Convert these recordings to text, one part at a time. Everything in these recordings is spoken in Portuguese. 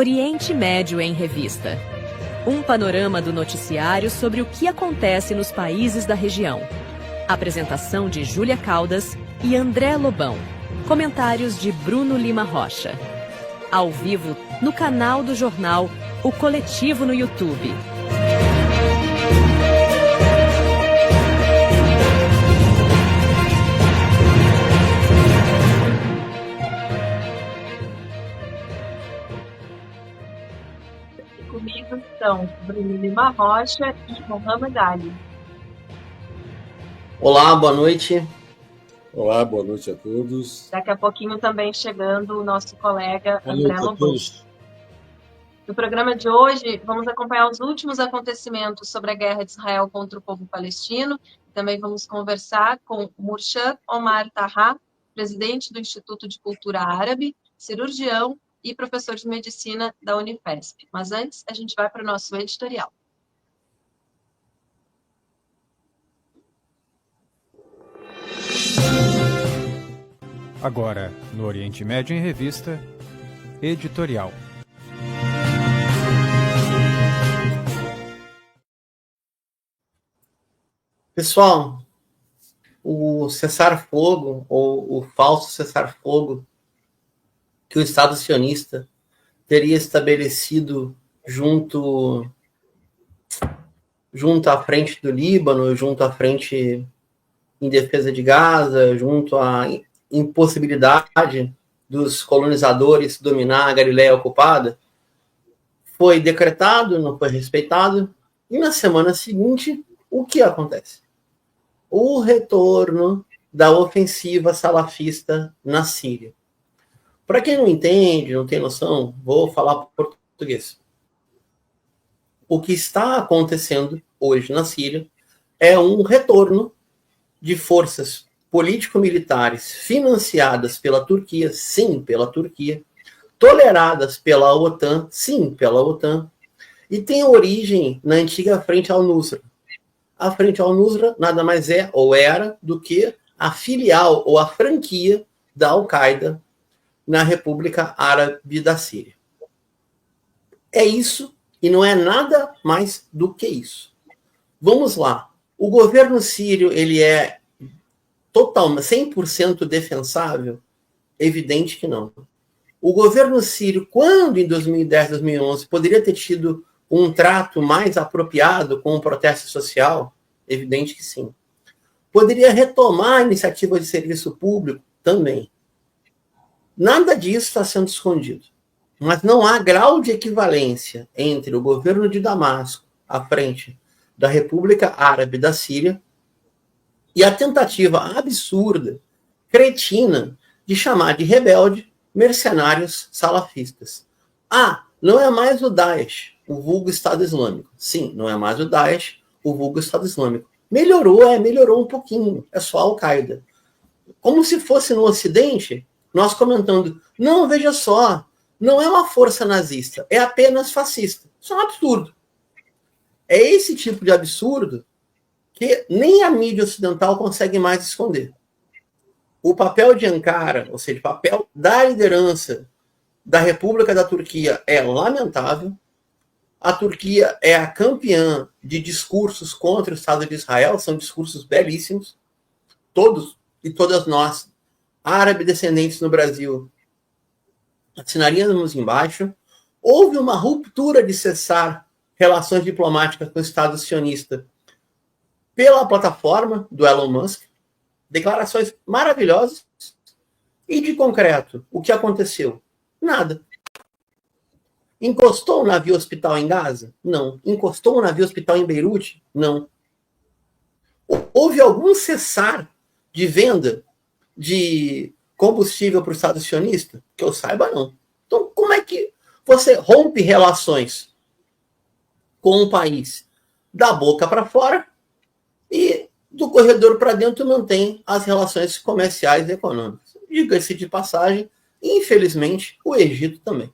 Oriente Médio em Revista. Um panorama do noticiário sobre o que acontece nos países da região. Apresentação de Júlia Caldas e André Lobão. Comentários de Bruno Lima Rocha. Ao vivo, no canal do jornal O Coletivo no YouTube. Comigo estão Bruno Lima Rocha e Mohamed Ali. Olá, boa noite. Olá, boa noite a todos. Daqui a pouquinho também chegando o nosso colega André Lobão. No programa de hoje, vamos acompanhar os últimos acontecimentos sobre a guerra de Israel contra o povo palestino. Também vamos conversar com Murshad Omar Taha, presidente do Instituto de Cultura Árabe, cirurgião e professor de medicina da Unifesp. Mas antes, a gente vai para o nosso editorial. Agora, no Oriente Médio em Revista, editorial. Pessoal, o cessar-fogo, ou o falso cessar-fogo, que o Estado sionista teria estabelecido junto à frente do Líbano, junto à frente em defesa de Gaza, junto à impossibilidade dos colonizadores dominar a Galileia ocupada, foi decretado, não foi respeitado, e na semana seguinte, o que acontece? O retorno da ofensiva salafista na Síria. Para quem não entende, não tem noção, vou falar português. O que está acontecendo hoje na Síria é um retorno de forças político-militares financiadas pela Turquia, sim, pela Turquia, toleradas pela OTAN, sim, pela OTAN, e tem origem na antiga Frente al-Nusra. A Frente al-Nusra nada mais é, ou era, do que a filial ou a franquia da Al-Qaeda na República Árabe da Síria. É isso e não é nada mais do que isso. Vamos lá. O governo sírio, ele é 100% defensável? Evidente que não. O governo sírio, quando em 2010, 2011, poderia ter tido um trato mais apropriado com o protesto social? Evidente que sim. Poderia retomar a iniciativa de serviço público? Também. Nada disso está sendo escondido. Mas não há grau de equivalência entre o governo de Damasco, à frente da República Árabe da Síria, e a tentativa absurda, cretina, de chamar de rebelde mercenários salafistas. Não é mais o Daesh, o vulgo Estado Islâmico. Sim, não é mais o Daesh, o vulgo Estado Islâmico. Melhorou um pouquinho. É só a Al-Qaeda. Como se fosse no Ocidente, nós comentando, não, veja só, não é uma força nazista, é apenas fascista. Isso é um absurdo. É esse tipo de absurdo que nem a mídia ocidental consegue mais esconder. O papel de Ankara, ou seja, o papel da liderança da República da Turquia é lamentável. A Turquia é a campeã de discursos contra o Estado de Israel, são discursos belíssimos. Todos e todas nós, árabes descendentes no Brasil, assinaríamos embaixo. Houve uma ruptura de cessar relações diplomáticas com o Estado sionista pela plataforma do Elon Musk. Declarações maravilhosas. E de concreto, o que aconteceu? Nada. Encostou um navio hospital em Gaza? Não. Encostou um navio hospital em Beirute? Não. Houve algum cessar de venda de combustível para o Estado sionista? Que eu saiba, não. Então, como é que você rompe relações com um país da boca para fora e do corredor para dentro mantém as relações comerciais e econômicas? Diga-se de passagem, infelizmente, o Egito também.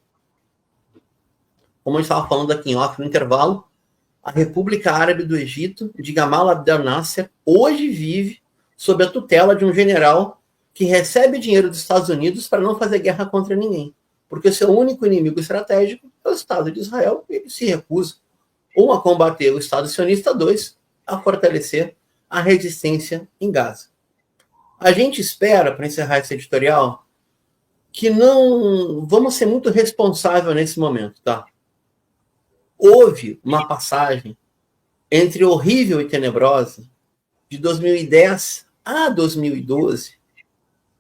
Como a gente estava falando aqui em off no intervalo, a República Árabe do Egito, de Gamal Abdel Nasser, hoje vive sob a tutela de um general que recebe dinheiro dos Estados Unidos para não fazer guerra contra ninguém. Porque o seu único inimigo estratégico é o Estado de Israel, ele se recusa, um, a combater o Estado sionista, dois, a fortalecer a resistência em Gaza. A gente espera, para encerrar esse editorial, que não vamos ser muito responsáveis nesse momento, tá? Houve uma passagem entre horrível e tenebrosa de 2010 a 2012,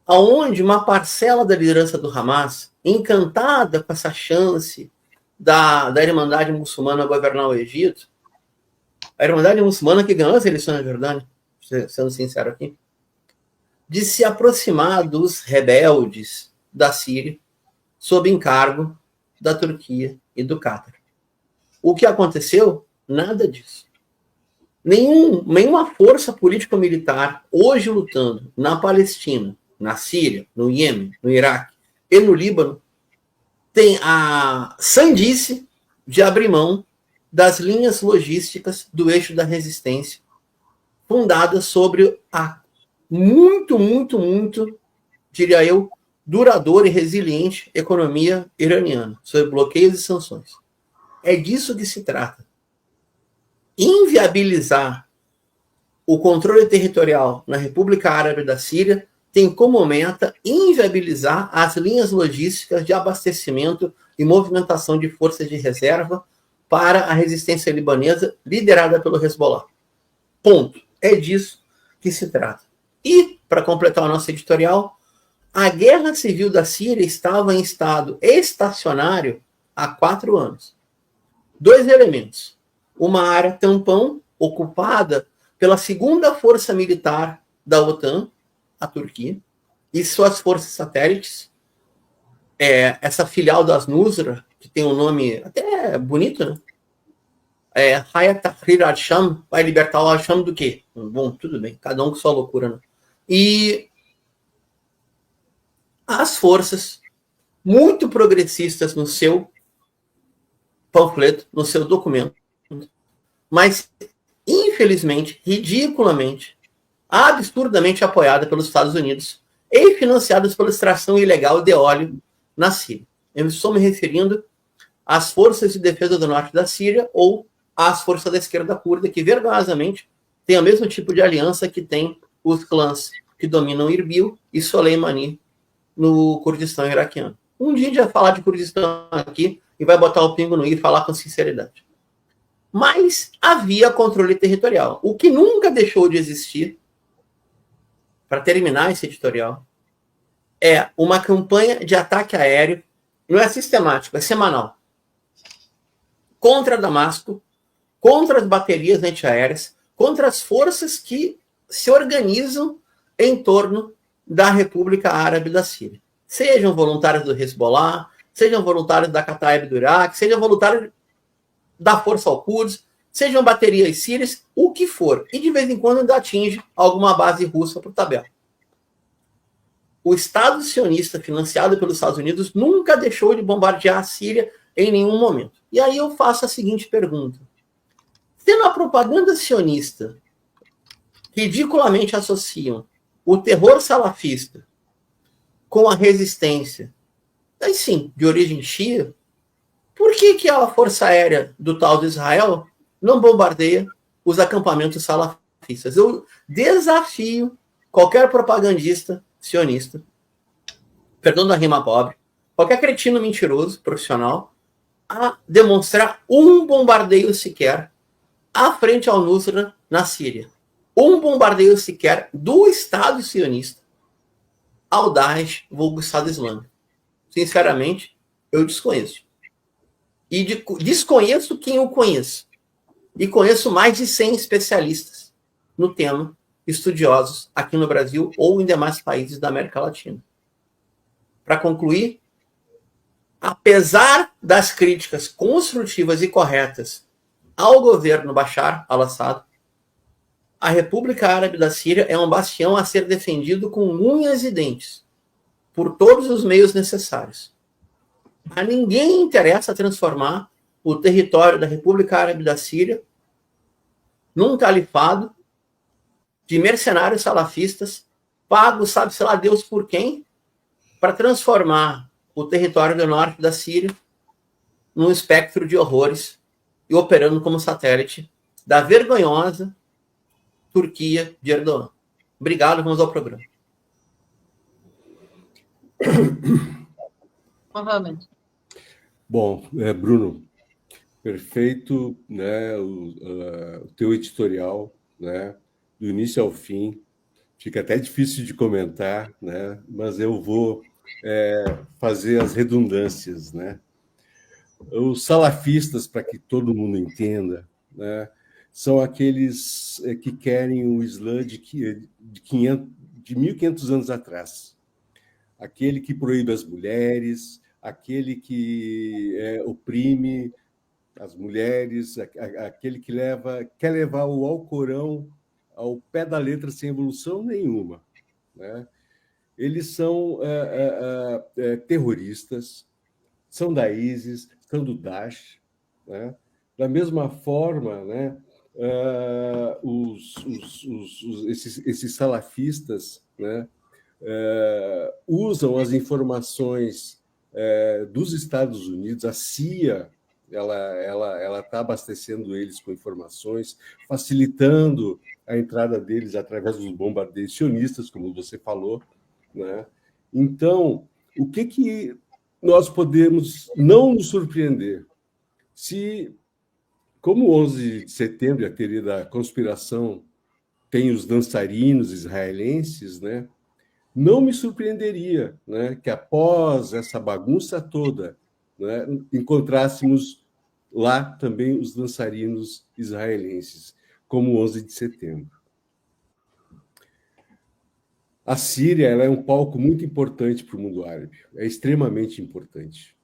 aonde uma parcela da liderança do Hamas, encantada com essa chance da Irmandade Muçulmana governar o Egito, a Irmandade Muçulmana que ganhou as eleições na Jordânia, sendo sincero aqui, de se aproximar dos rebeldes da Síria sob encargo da Turquia e do Cátar. O que aconteceu? Nada disso. Nenhuma força político-militar hoje lutando na Palestina, na Síria, no Iêmen, no Iraque e no Líbano tem a sandice de abrir mão das linhas logísticas do eixo da resistência, fundadas sobre a muito, diria eu, duradoura e resiliente economia iraniana, sob bloqueios e sanções. É disso que se trata. Inviabilizar o controle territorial na República Árabe da Síria tem como meta inviabilizar as linhas logísticas de abastecimento e movimentação de forças de reserva para a resistência libanesa liderada pelo Hezbollah. Ponto. É disso que se trata. E, para completar o nosso editorial, a guerra civil da Síria estava em estado estacionário há 4 anos. 2 elementos. Uma área tampão ocupada pela segunda força militar da OTAN, a Turquia, e suas forças satélites, essa filial das Nusra, que tem um nome até bonito, né? Hayat Tahrir al-Sham, vai libertar o al-Sham do quê? Bom, tudo bem, cada um com sua loucura, né? E as forças muito progressistas no seu panfleto, no seu documento, mas infelizmente, ridiculamente, absurdamente apoiada pelos Estados Unidos e financiadas pela extração ilegal de óleo na Síria. Eu estou me referindo às forças de defesa do norte da Síria ou às forças da esquerda curda, que vergonhosamente têm o mesmo tipo de aliança que tem os clãs que dominam Irbil e Soleimani no Kurdistão iraquiano. Um dia a gente vai falar de Kurdistão aqui e vai botar o pingo no i e falar com sinceridade. Mas havia controle territorial. O que nunca deixou de existir, para terminar esse editorial, é uma campanha de ataque aéreo, não é sistemático, é semanal, contra Damasco, contra as baterias antiaéreas, contra as forças que se organizam em torno da República Árabe da Síria. Sejam voluntários do Hezbollah, sejam voluntários da Kataib do Iraque, sejam voluntários da Força Al-Quds, sejam baterias sírias, o que for. E de vez em quando ainda atinge alguma base russa por tabela. O Estado sionista, financiado pelos Estados Unidos, nunca deixou de bombardear a Síria em nenhum momento. E aí eu faço a seguinte pergunta. Sendo a propaganda sionista ridiculamente associam o terror salafista com a resistência, aí sim, de origem shia, por que a força aérea do tal de Israel não bombardeia os acampamentos salafistas? Eu desafio qualquer propagandista sionista, perdão da rima pobre, qualquer cretino mentiroso, profissional, a demonstrar um bombardeio sequer à frente ao Nusra na Síria. Um bombardeio sequer do Estado sionista ao Daesh, vulgo Estado Islâmico. Sinceramente, eu desconheço. E desconheço quem eu conheço. E conheço mais de 100 especialistas no tema, estudiosos aqui no Brasil ou em demais países da América Latina. Para concluir, apesar das críticas construtivas e corretas ao governo Bashar al-Assad, a República Árabe da Síria é um bastião a ser defendido com unhas e dentes, por todos os meios necessários. A ninguém interessa transformar o território da República Árabe da Síria num califado de mercenários salafistas pagos, sabe-se lá Deus por quem, para transformar o território do norte da Síria num espectro de horrores e operando como satélite da vergonhosa Turquia de Erdogan. Obrigado, vamos ao programa. Mohamed. Bom, Bruno, perfeito, né, o teu editorial, né, do início ao fim. Fica até difícil de comentar, né, mas eu vou fazer as redundâncias, né. Os salafistas, para que todo mundo entenda, né, são aqueles que querem o Islã de 1.500 anos atrás. Aquele que proíbe as mulheres, aquele que oprime as mulheres, aquele que quer levar o Alcorão ao pé da letra sem evolução nenhuma, né? Eles são terroristas, são da ISIS, são do Daesh, né? Da mesma forma, né, esses salafistas, né, usam as informações dos Estados Unidos, a CIA, ela está abastecendo eles com informações, facilitando a entrada deles através dos bombardeios sionistas, como você falou, né? Então, o que nós podemos não nos surpreender se, como o 11 de setembro, a teoria da conspiração, tem os dançarinos israelenses, né? Não me surpreenderia, né, que após essa bagunça toda, né, encontrássemos lá também os dançarinos israelenses, como o 11 de setembro. A Síria, ela é um palco muito importante para o mundo árabe, é extremamente importante.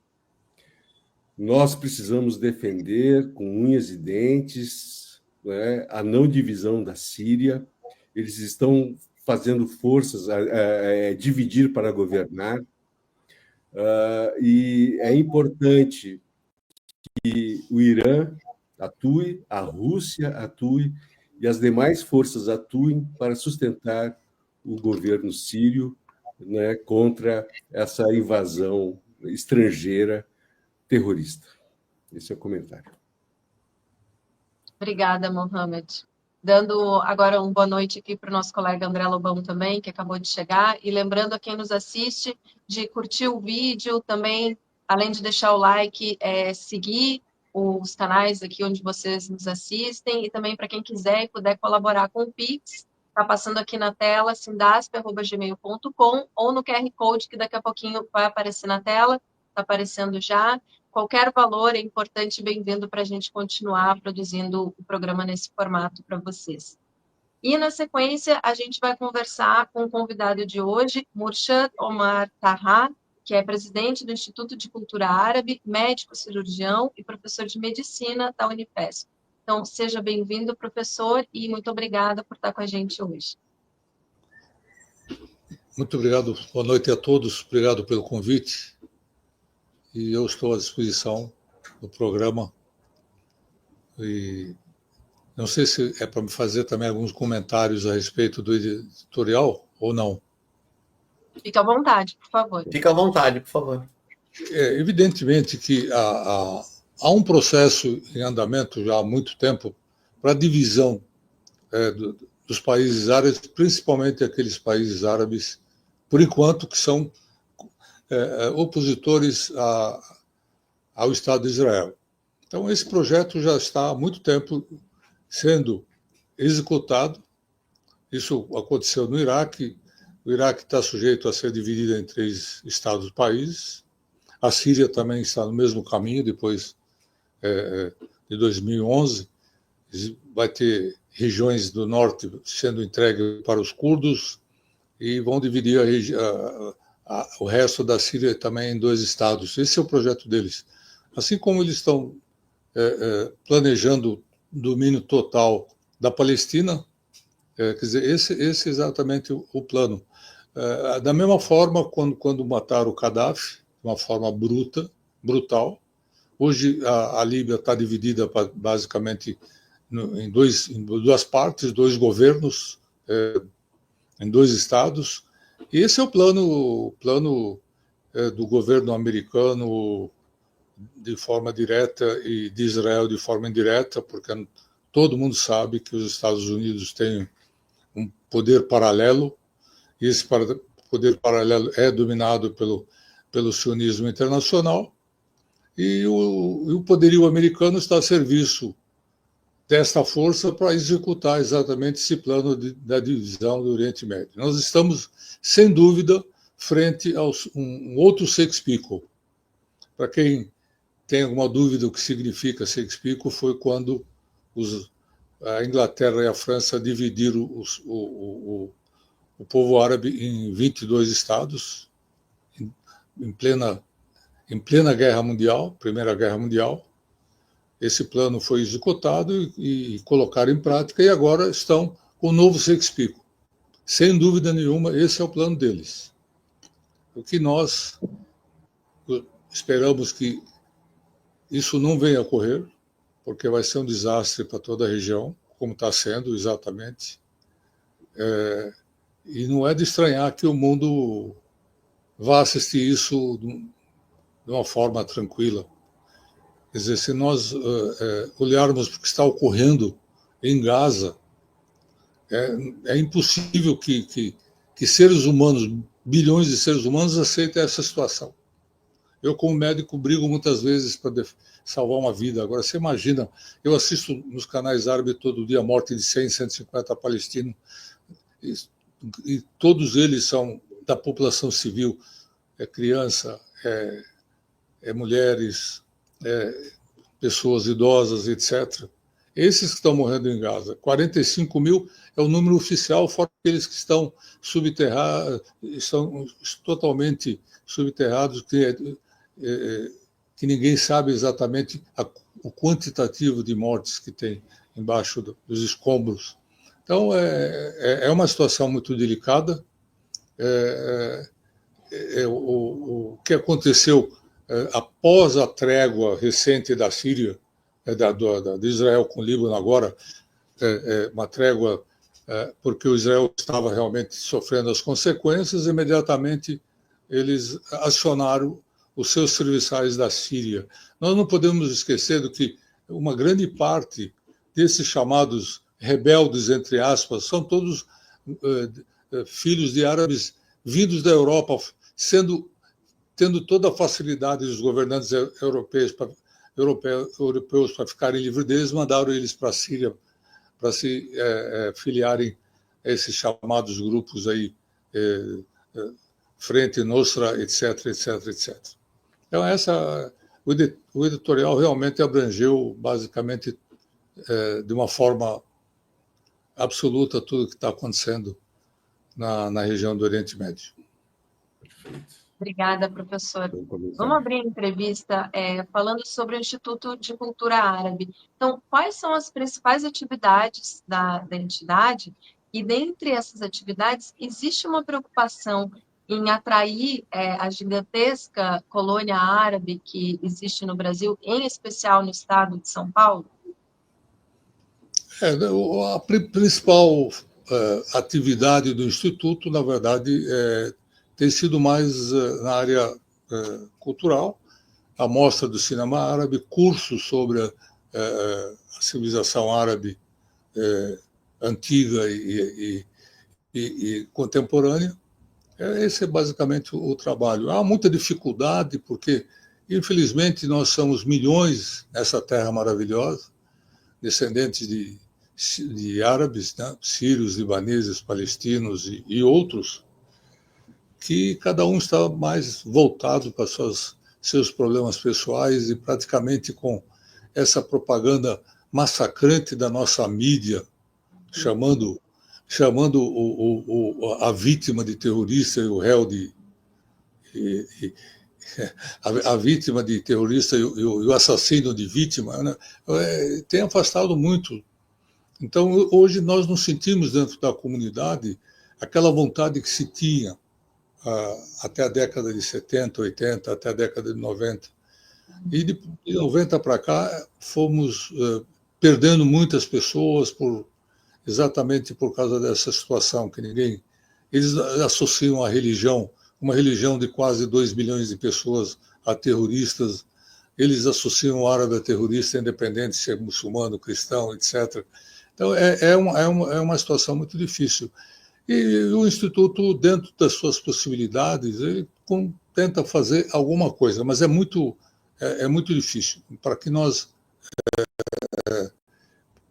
Nós precisamos defender com unhas e dentes, né, a não divisão da Síria. Eles estão fazendo forças a dividir para governar. E é importante que o Irã atue, a Rússia atue e as demais forças atuem para sustentar o governo sírio, né, contra essa invasão estrangeira terrorista. Esse é o comentário. Obrigada, Mohamed. Dando agora uma boa noite aqui para o nosso colega André Lobão também, que acabou de chegar, e lembrando a quem nos assiste de curtir o vídeo também, além de deixar o like, seguir os canais aqui onde vocês nos assistem, e também para quem quiser e puder colaborar com o Pix, está passando aqui na tela, sindasp@gmail.com, ou no QR Code que daqui a pouquinho vai aparecer na tela, está aparecendo já. Qualquer valor é importante e bem-vindo para a gente continuar produzindo o programa nesse formato para vocês. E, na sequência, a gente vai conversar com o convidado de hoje, Murshad Omar Taha, que é presidente do Instituto de Cultura Árabe, médico cirurgião e professor de medicina da Unifesp. Então, seja bem-vindo, professor, e muito obrigada por estar com a gente hoje. Muito obrigado, boa noite a todos, obrigado pelo convite. E eu estou à disposição do programa. E não sei se é para me fazer também alguns comentários a respeito do editorial ou não. Fique à vontade, por favor. Fique à vontade, por favor. Evidentemente que há um processo em andamento já há muito tempo para a divisão dos países árabes, principalmente aqueles países árabes, por enquanto, que são opositores ao Estado de Israel. Então, esse projeto já está há muito tempo sendo executado. Isso aconteceu no Iraque. O Iraque está sujeito a ser dividido em 3 estados-países. A Síria também está no mesmo caminho, depois de 2011. Vai ter regiões do norte sendo entregues para os curdos e vão dividir o resto da Síria também em 2 estados. Esse é o projeto deles. Assim como eles estão planejando o domínio total da Palestina, quer dizer, esse é exatamente o plano. Da mesma forma, quando mataram o Gaddafi, de uma forma brutal, hoje a Líbia está dividida basicamente em 2 partes, 2 governos, em 2 estados. Esse é o plano do governo americano de forma direta e de Israel de forma indireta, porque todo mundo sabe que os Estados Unidos têm um poder paralelo, e esse poder paralelo é dominado pelo sionismo internacional, e o poderio americano está a serviço desta força para executar exatamente esse plano da divisão do Oriente Médio. Nós estamos, sem dúvida, frente a um outro Sykes-Picot. Para quem tem alguma dúvida do que significa Sykes-Picot, foi quando a Inglaterra e a França dividiram o povo árabe em 22 estados, em plena Guerra Mundial, Primeira Guerra Mundial. Esse plano foi executado e colocaram em prática, e agora estão com o novo Sykes-Picot. Sem dúvida nenhuma, esse é o plano deles. O que nós esperamos que isso não venha a ocorrer, porque vai ser um desastre para toda a região, como está sendo exatamente. E não é de estranhar que o mundo vá assistir isso de uma forma tranquila. Quer dizer, se nós olharmos para o que está ocorrendo em Gaza, é impossível que seres humanos, bilhões de seres humanos, aceitem essa situação. Eu, como médico, brigo muitas vezes para salvar uma vida. Agora, você imagina, eu assisto nos canais árabes todo dia a morte de 100, 150 palestinos, e todos eles são da população civil, criança, mulheres, pessoas idosas, etc. Esses que estão morrendo em Gaza, 45 mil é o número oficial, fora aqueles que estão subterrados, estão totalmente subterrados, que ninguém sabe exatamente o quantitativo de mortes que tem embaixo dos escombros. Então, é uma situação muito delicada. O que aconteceu após a trégua recente da Síria, de Israel com o Líbano agora, uma trégua porque o Israel estava realmente sofrendo as consequências, imediatamente eles acionaram os seus serviçais da Síria. Nós não podemos esquecer do que uma grande parte desses chamados rebeldes, entre aspas, são todos filhos de árabes vindos da Europa, tendo toda a facilidade dos governantes europeus para ficarem livres deles, mandaram eles para a Síria para se filiarem a esses chamados grupos aí, Frente Nostra, etc, etc, etc. Então, o editorial realmente abrangeu, basicamente, de uma forma absoluta, tudo o que está acontecendo na região do Oriente Médio. Obrigada, professor. Vamos abrir a entrevista falando sobre o Instituto de Cultura Árabe. Então, quais são as principais atividades da entidade? E, dentre essas atividades, existe uma preocupação em atrair a gigantesca colônia árabe que existe no Brasil, em especial no estado de São Paulo? A principal atividade do Instituto, na verdade, tem sido mais na área cultural, a mostra do cinema árabe, cursos sobre a civilização árabe antiga e contemporânea. Esse é basicamente o trabalho. Há muita dificuldade, porque, infelizmente, nós somos milhões nessa terra maravilhosa, descendentes de árabes, né? Sírios, libaneses, palestinos e outros, que cada um está mais voltado para seus problemas pessoais, e praticamente com essa propaganda massacrante da nossa mídia, chamando a vítima de terrorista e o réu a vítima de terrorista e o assassino de vítima, né? Tem afastado muito. Então, hoje nós não sentimos dentro da comunidade aquela vontade que se tinha até a década de 70, 80, até a década de 90. E de 90 para cá fomos perdendo muitas pessoas exatamente por causa dessa situação, que eles associam a religião, uma religião de quase 2 bilhões de pessoas, a terroristas, eles associam o árabe a terrorista, independente de ser muçulmano, cristão, etc. Então, é uma situação muito difícil. E o Instituto, dentro das suas possibilidades, ele tenta fazer alguma coisa, mas é muito difícil. Para que nós,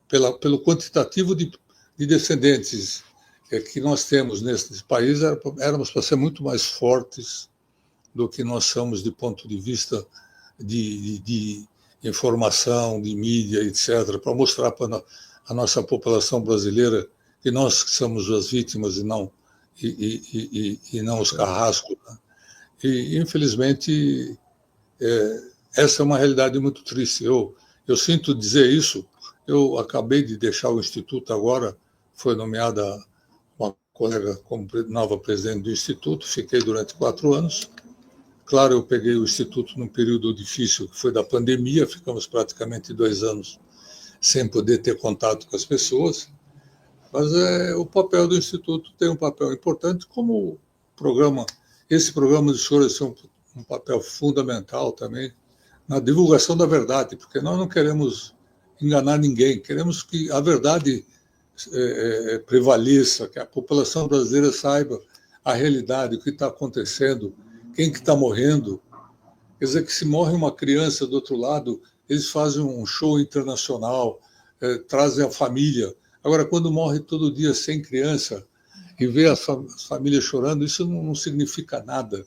pelo quantitativo de descendentes que nós temos nesse país, éramos para ser muito mais fortes do que nós somos do ponto de vista de informação, de mídia, etc., para mostrar para a nossa população brasileira que nós somos as vítimas e não os carrascos. Né? E, infelizmente, essa é uma realidade muito triste. Eu sinto dizer isso. Eu acabei de deixar o Instituto agora, foi nomeada uma colega como nova presidente do Instituto, fiquei durante 4 anos. Claro, eu peguei o Instituto num período difícil, que foi da pandemia, ficamos praticamente 2 anos sem poder ter contato com as pessoas, mas o papel do Instituto tem um papel importante, como esse programa de senhores tem um papel fundamental também na divulgação da verdade, porque nós não queremos enganar ninguém, queremos que a verdade prevaleça, que a população brasileira saiba a realidade, o que está acontecendo, quem que está morrendo. Quer dizer, que se morre uma criança do outro lado, eles fazem um show internacional, trazem a família. Agora, quando morre todo dia 100 crianças e vê as famílias chorando, isso não significa nada.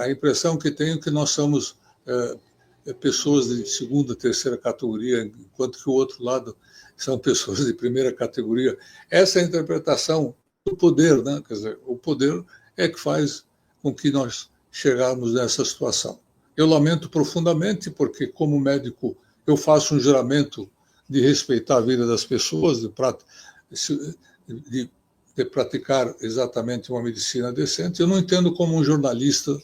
A impressão que tenho é que nós somos pessoas de segunda, terceira categoria, enquanto que o outro lado são pessoas de primeira categoria. Essa é a interpretação do poder, né? Quer dizer, o poder é que faz com que nós chegarmos nessa situação. Eu lamento profundamente, porque, como médico, eu faço um juramento de respeitar a vida das pessoas, de praticar exatamente uma medicina decente. Eu não entendo como um jornalista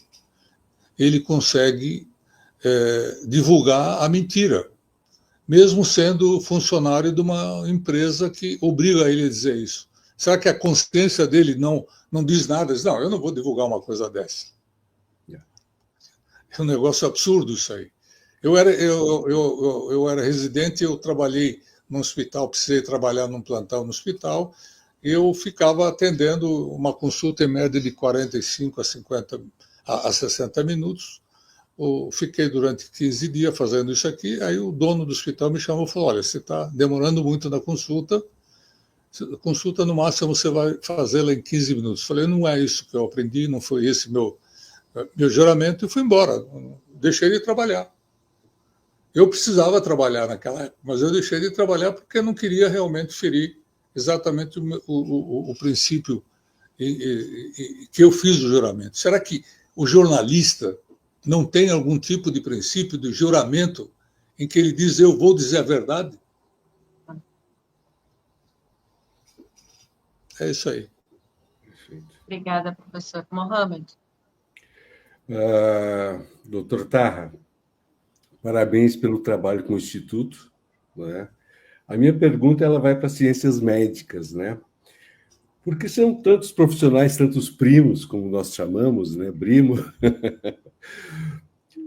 ele consegue divulgar a mentira, mesmo sendo funcionário de uma empresa que obriga ele a dizer isso. Será que a consciência dele não diz nada? Diz, não, eu não vou divulgar uma coisa dessa. É um negócio absurdo isso aí. Eu era residente, eu trabalhei num hospital, precisei trabalhar num plantão no hospital, e eu ficava atendendo uma consulta em média de 45 a 60 minutos. Eu fiquei durante 15 dias fazendo isso aqui, aí o dono do hospital me chamou e falou, olha, você está demorando muito na consulta no máximo você vai fazê-la em 15 minutos. Eu falei, não é isso que eu aprendi, não foi esse meu juramento, e fui embora, deixei de trabalhar. Eu precisava trabalhar naquela época, mas eu deixei de trabalhar porque eu não queria realmente ferir exatamente o princípio que eu fiz o juramento. Será que o jornalista não tem algum tipo de princípio de juramento em que ele diz, eu vou dizer a verdade? É isso aí. Obrigada, professor Mohamed. Doutor Tarra, parabéns pelo trabalho com o Instituto. Né? A minha pergunta ela vai para ciências médicas, né? Porque são tantos profissionais, tantos primos, como nós chamamos, né? Brimo,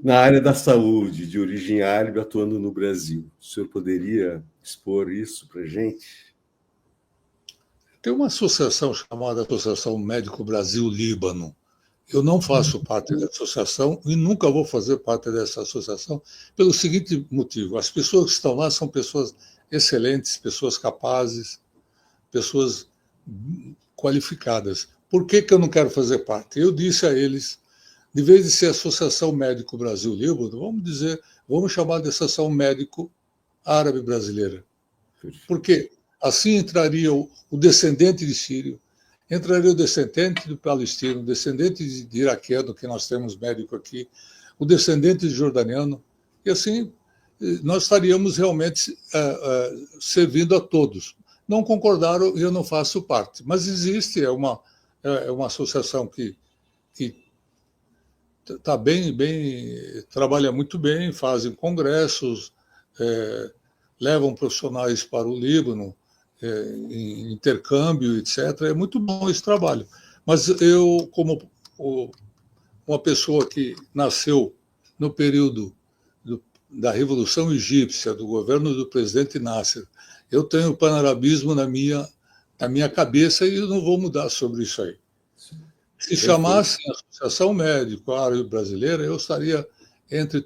na área da saúde, de origem árabe, atuando no Brasil. O senhor poderia expor isso para a gente? Tem uma associação chamada Associação Médico Brasil-Líbano. Eu não faço parte da associação e nunca vou fazer parte dessa associação pelo seguinte motivo. As pessoas que estão lá são pessoas excelentes, pessoas capazes, pessoas qualificadas. Por que eu não quero fazer parte? Eu disse a eles, de vez de ser Associação Médico Brasil-Líbano, vamos chamar de Associação Médico Árabe Brasileira. Por quê? Assim entraria o descendente de sírio, entraria o descendente do palestino, o descendente de iraquiano, que nós temos médico aqui, o descendente de jordaniano, e assim nós estaríamos realmente servindo a todos. Não concordaram e eu não faço parte, mas existe, é uma associação que está bem, trabalha muito bem, fazem congressos, levam profissionais para o Líbano, em intercâmbio, etc. É muito bom esse trabalho. Mas eu, como uma pessoa que nasceu no período da Revolução Egípcia, do governo do presidente Nasser, eu tenho o panarabismo na minha cabeça e eu não vou mudar sobre isso aí. Se chamassem a Associação Médico-Árabe Brasileira, eu estaria entre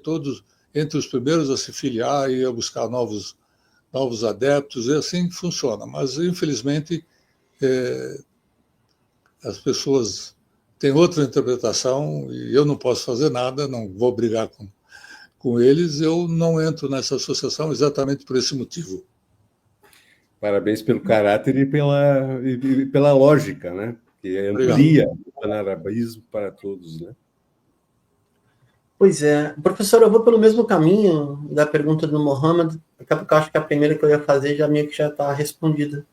os primeiros a se filiar e a buscar novos adeptos, e assim funciona. Mas, infelizmente, as pessoas têm outra interpretação e eu não posso fazer nada, não vou brigar com eles, eu não entro nessa associação exatamente por esse motivo. Parabéns pelo caráter e pela lógica, né? Que amplia o panarabismo para todos, né? Pois é. Professor, eu vou pelo mesmo caminho da pergunta do Mohamed, porque eu acho que a primeira que eu ia fazer já meio que já está respondida.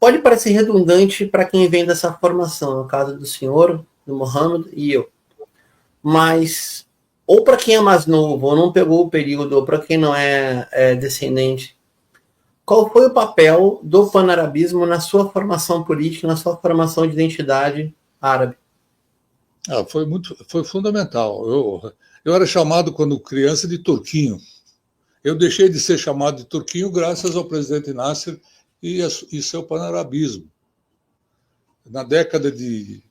Pode parecer redundante para quem vem dessa formação, no caso do senhor, do Mohamed e eu. Mas, ou para quem é mais novo, ou não pegou o período, ou para quem não é descendente, qual foi o papel do panarabismo na sua formação política, na sua formação de identidade árabe? Foi fundamental. Eu era chamado, quando criança, de turquinho. Eu deixei de ser chamado de turquinho graças ao presidente Nasser e seu panarabismo. Na década de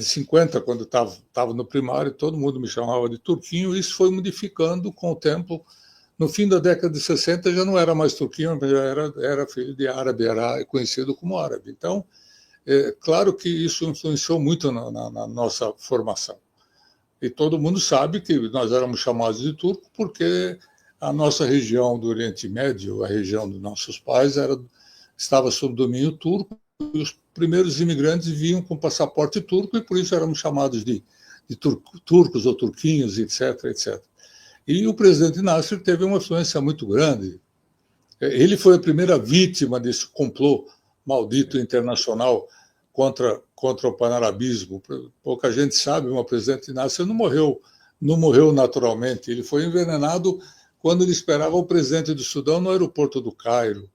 50, quando estava no primário, todo mundo me chamava de turquinho, e isso foi modificando com o tempo. No fim da década de 60 já não era mais turquinho, já era filho de árabe, era conhecido como árabe. Então, claro que isso influenciou muito na nossa formação. E todo mundo sabe que nós éramos chamados de turco porque a nossa região do Oriente Médio, a região dos nossos pais, estava sob domínio turco, e os primeiros imigrantes vinham com passaporte turco, e por isso éramos chamados de turcos ou turquinhos, etc, etc. E o presidente Nasser teve uma influência muito grande. Ele foi a primeira vítima desse complô maldito internacional contra o panarabismo. Pouca gente sabe, mas o presidente Nasser não morreu naturalmente. Ele foi envenenado quando ele esperava o presidente do Sudão no aeroporto do Cairo.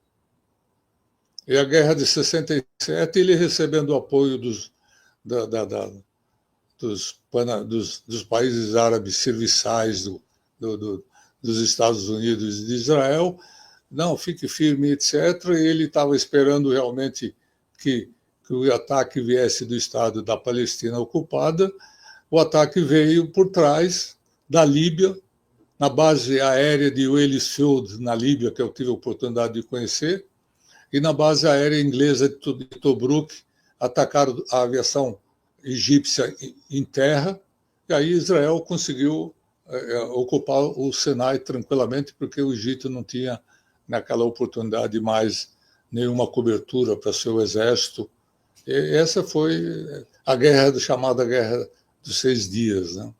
E a guerra de 67, ele recebendo o apoio dos países árabes serviçais dos Estados Unidos e de Israel, não, fique firme, etc. E ele estava esperando realmente que o ataque viesse do Estado da Palestina ocupada. O ataque veio por trás da Líbia, na base aérea de Wellesfield, na Líbia, que eu tive a oportunidade de conhecer, e na base aérea inglesa de Tobruk, atacaram a aviação egípcia em terra, e aí Israel conseguiu ocupar o Sinai tranquilamente, porque o Egito não tinha, naquela oportunidade, mais nenhuma cobertura para seu exército. E essa foi a chamada Guerra dos 6 Dias, né?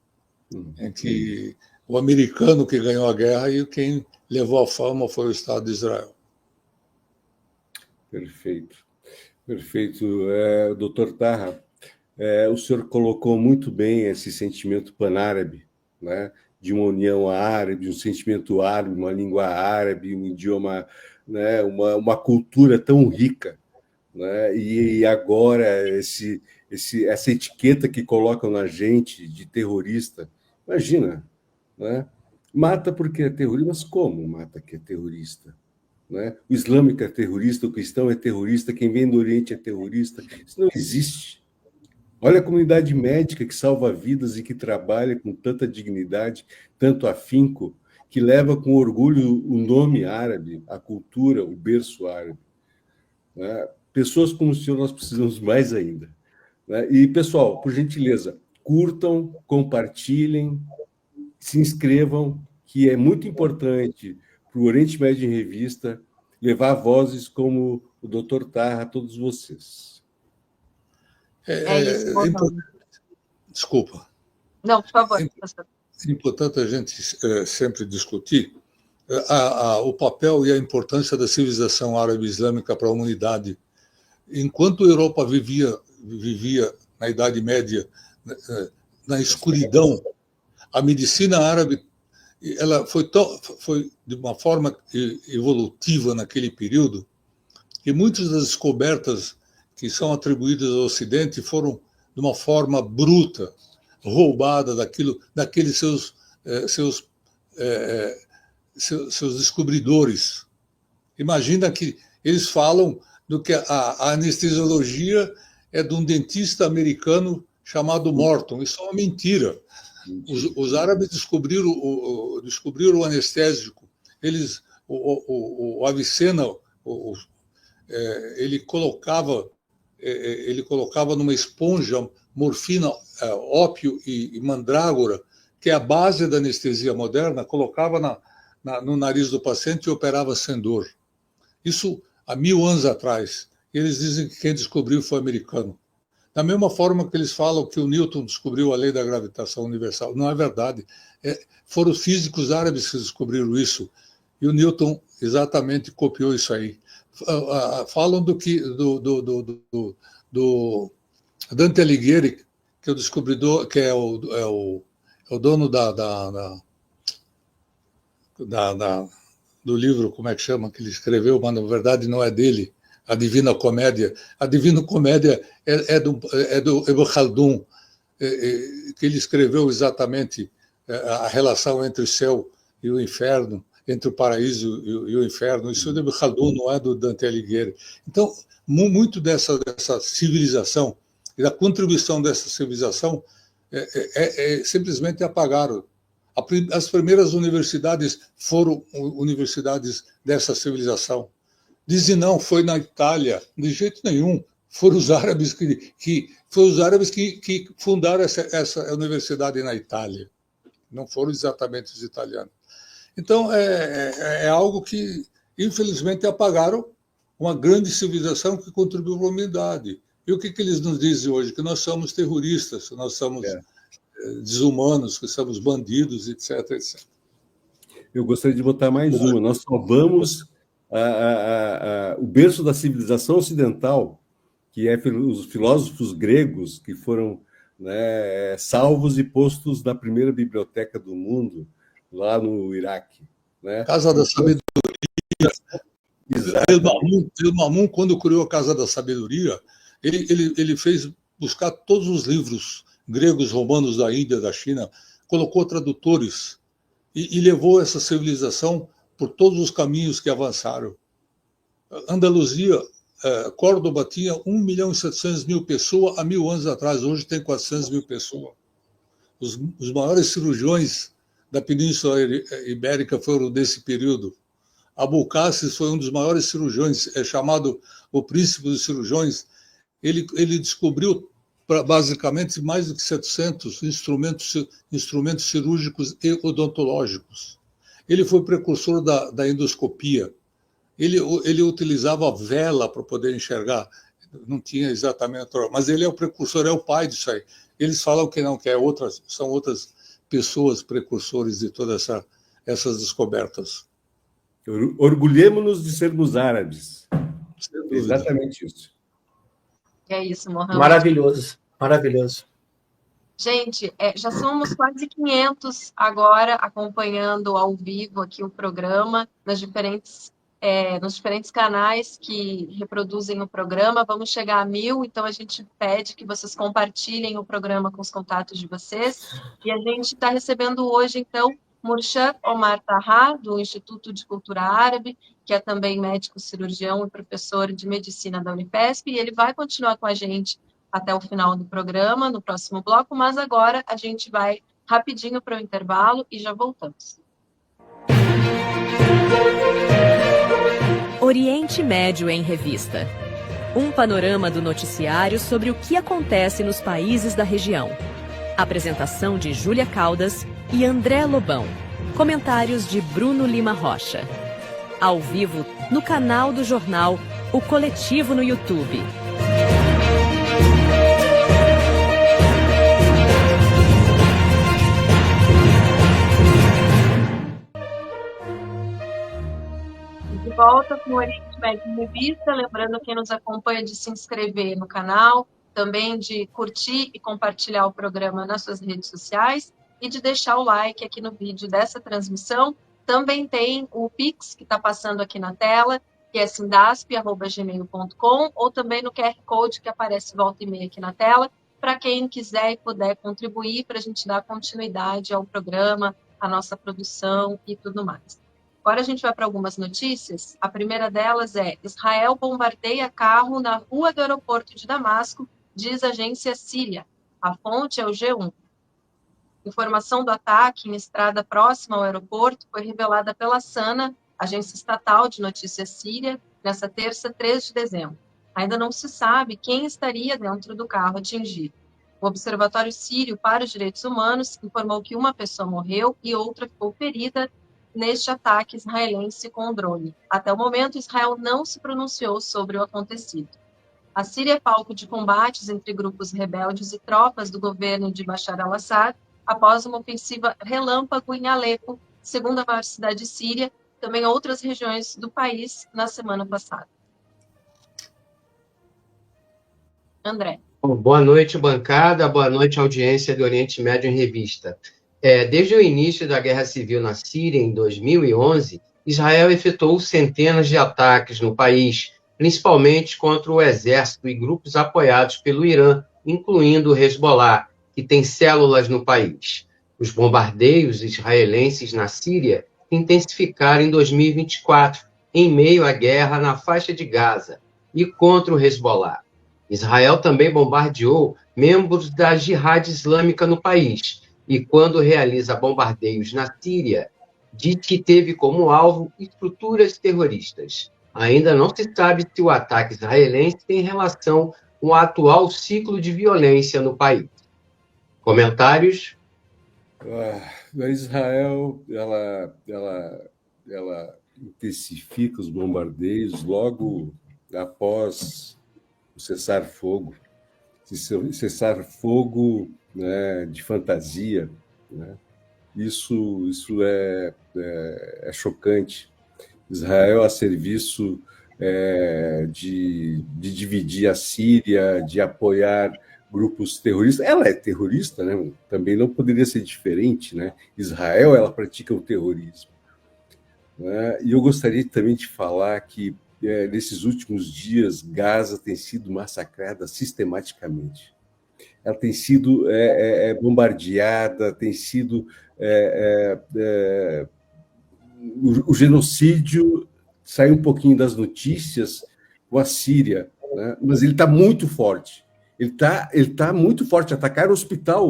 Em que o americano que ganhou a guerra e quem levou a fama foi o Estado de Israel. Perfeito. Perfeito. Dr. Taha, o senhor colocou muito bem esse sentimento panárabe, né? De uma união árabe, um sentimento árabe, uma língua árabe, um idioma, né? Uma cultura tão rica, né? E agora essa etiqueta que colocam na gente de terrorista, imagina, né? Mata porque é terrorista, mas como mata que é terrorista? Né? O islâmico é terrorista, o cristão é terrorista, quem vem do Oriente é terrorista. Isso não existe. Olha a comunidade médica que salva vidas e que trabalha com tanta dignidade, tanto afinco, que leva com orgulho o nome árabe, a cultura, o berço árabe. Né? Pessoas como o senhor nós precisamos mais ainda. Né? E, pessoal, por gentileza, curtam, compartilhem, se inscrevam, que é muito importante para o Oriente Médio em Revista levar vozes como o Dr. Taha a todos vocês. Desculpa. Não, por favor. É importante a gente sempre discutir o papel e a importância da civilização árabe islâmica para a humanidade. Enquanto a Europa vivia na Idade Média, na escuridão, a medicina árabe ela foi de uma forma evolutiva naquele período, que muitas das descobertas que são atribuídas ao Ocidente foram de uma forma bruta, roubada daqueles seus seus descobridores. Imagina que eles falam do que a anestesiologia é de um dentista americano chamado Morton. Isso é uma mentira. Os árabes descobriram o anestésico. O Avicena, ele colocava numa esponja morfina, ópio e mandrágora, que é a base da anestesia moderna, colocava no nariz do paciente e operava sem dor. Isso há 1000 anos atrás. Eles dizem que quem descobriu foi americano. Da mesma forma que eles falam que o Newton descobriu a lei da gravitação universal. Não é verdade. Foram os físicos árabes que descobriram isso. E o Newton exatamente copiou isso aí. Falam do Dante Alighieri, que é o descobridor, que é o dono do livro, como é que chama, que ele escreveu, mas na verdade não é dele, a Divina Comédia. A Divina Comédia é do Ibn Khaldun, que ele escreveu exatamente a relação entre o céu e o inferno, entre o paraíso e o inferno. Isso é do Ibn Khaldun, não é do Dante Alighieri. Então, muito dessa civilização e da contribuição dessa civilização simplesmente apagaram. As primeiras universidades foram universidades dessa civilização. Dizem não, foi na Itália. De jeito nenhum. Foram os árabes que fundaram essa universidade na Itália. Não foram exatamente os italianos. Então, é algo que, infelizmente, apagaram uma grande civilização que contribuiu para a humanidade. E o que eles nos dizem hoje? Que nós somos terroristas, que nós somos desumanos, que somos bandidos, etc, etc. Eu gostaria de botar mais uma. Nós salvamos o berço da civilização ocidental, que é os filósofos gregos que foram, né, salvos e postos na primeira biblioteca do mundo, lá no Iraque. Né? Casa da Sabedoria. Mamun, quando criou a Casa da Sabedoria, ele fez buscar todos os livros gregos, romanos da Índia, da China, colocou tradutores e levou essa civilização por todos os caminhos que avançaram. Andaluzia, Córdoba tinha 1.700.000 pessoas há 1000 anos atrás, hoje tem 400.000 pessoas. Os maiores cirurgiões da Península Ibérica foram desse período. Abulcasis foi um dos maiores cirurgiões, é chamado o príncipe dos cirurgiões. Ele descobriu basicamente mais do que 700 instrumentos cirúrgicos e odontológicos. Ele foi precursor da endoscopia. Ele utilizava a vela para poder enxergar. Não tinha exatamente, mas ele é o precursor, é o pai disso aí. Eles falam que não, são outras pessoas precursores de todas essas descobertas. Orgulhemos-nos de sermos árabes. Exatamente isso. É isso, Mohamed. Maravilhoso, maravilhoso. Gente, já somos quase 500 agora acompanhando ao vivo aqui o programa, nos diferentes canais que reproduzem o programa. Vamos chegar a 1000, então a gente pede que vocês compartilhem o programa com os contatos de vocês. E a gente está recebendo hoje, então, Murshad Omar Taha, do Instituto de Cultura Árabe, que é também médico cirurgião e professor de medicina da Unifesp, e ele vai continuar com a gente até o final do programa, no próximo bloco, mas agora a gente vai rapidinho para o intervalo e já voltamos. Oriente Médio em Revista. Um panorama do noticiário sobre o que acontece nos países da região. Apresentação de Júlia Caldas e André Lobão. Comentários de Bruno Lima Rocha. Ao vivo, no canal do jornal O Coletivo no YouTube. De volta com o Oriente Médio em Revista, lembrando quem nos acompanha de se inscrever no canal, também de curtir e compartilhar o programa nas suas redes sociais e de deixar o like aqui no vídeo dessa transmissão. Também tem o Pix, que está passando aqui na tela, que é sindasp@gmail.com, ou também no QR Code que aparece volta e meia aqui na tela, para quem quiser e puder contribuir para a gente dar continuidade ao programa, a nossa produção e tudo mais. Agora a gente vai para algumas notícias. A primeira delas é: Israel bombardeia carro na rua do aeroporto de Damasco, diz a agência síria. A fonte é o G1. Informação do ataque em estrada próxima ao aeroporto foi revelada pela SANA, agência estatal de notícias síria, nesta terça, 3 de dezembro. Ainda não se sabe quem estaria dentro do carro atingido. O Observatório Sírio para os Direitos Humanos informou que uma pessoa morreu e outra ficou ferida neste ataque israelense com o drone. Até o momento, Israel não se pronunciou sobre o acontecido. A Síria é palco de combates entre grupos rebeldes e tropas do governo de Bashar al-Assad após uma ofensiva relâmpago em Alepo, segunda maior cidade síria, também outras regiões do país, na semana passada. André. Bom, boa noite, bancada. Boa noite, audiência do Oriente Médio em Revista. Desde o início da Guerra Civil na Síria, em 2011, Israel efetuou centenas de ataques no país, principalmente contra o exército e grupos apoiados pelo Irã, incluindo o Hezbollah, que tem células no país. Os bombardeios israelenses na Síria intensificaram em 2024, em meio à guerra na faixa de Gaza, e contra o Hezbollah. Israel também bombardeou membros da Jihad Islâmica no país, e quando realiza bombardeios na Síria, diz que teve como alvo estruturas terroristas. Ainda não se sabe se o ataque israelense tem relação com o atual ciclo de violência no país. Comentários? Israel, ela intensifica os bombardeios logo após o cessar-fogo, né, de fantasia, né? Isso é chocante. Israel a serviço de dividir a Síria, de apoiar grupos terroristas. Ela é terrorista, né? Também não poderia ser diferente, né? Israel, ela pratica o terrorismo, né? E eu gostaria também de falar que nesses últimos dias, Gaza tem sido massacrada sistematicamente. Ela tem sido bombardeada, tem sido... o genocídio sai um pouquinho das notícias com a Síria, né? Mas ele está muito forte. Ele tá muito forte. Atacaram o hospital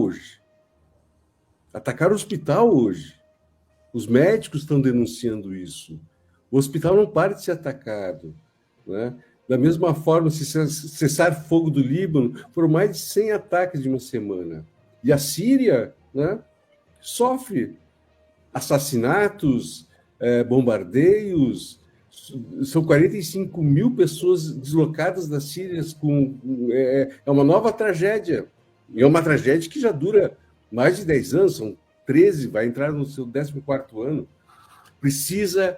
hoje. Os médicos estão denunciando isso. O hospital não para de ser atacado, né? Da mesma forma, se cessar fogo do Líbano, foram mais de 100 ataques de uma semana. E a Síria, né, sofre assassinatos, bombardeios. São 45 mil pessoas deslocadas da Síria. É uma nova tragédia. E é uma tragédia que já dura mais de 10 anos, são 13, vai entrar no seu 14º ano. Precisa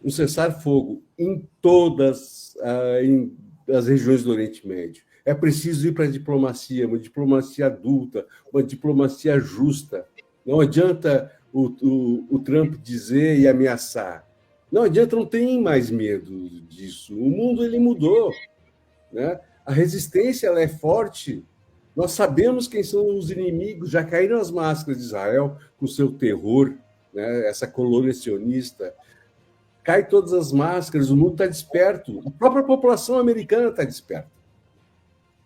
um cessar-fogo em todas as regiões do Oriente Médio. É preciso ir para a diplomacia, uma diplomacia adulta, uma diplomacia justa. Não adianta o Trump dizer e ameaçar. Não adianta, não tem mais medo disso. O mundo ele mudou, né? A resistência ela é forte. Nós sabemos quem são os inimigos, já caíram as máscaras de Israel com seu terror, né? Essa colônia sionista. Cai todas as máscaras, o mundo está desperto. A própria população americana está desperta.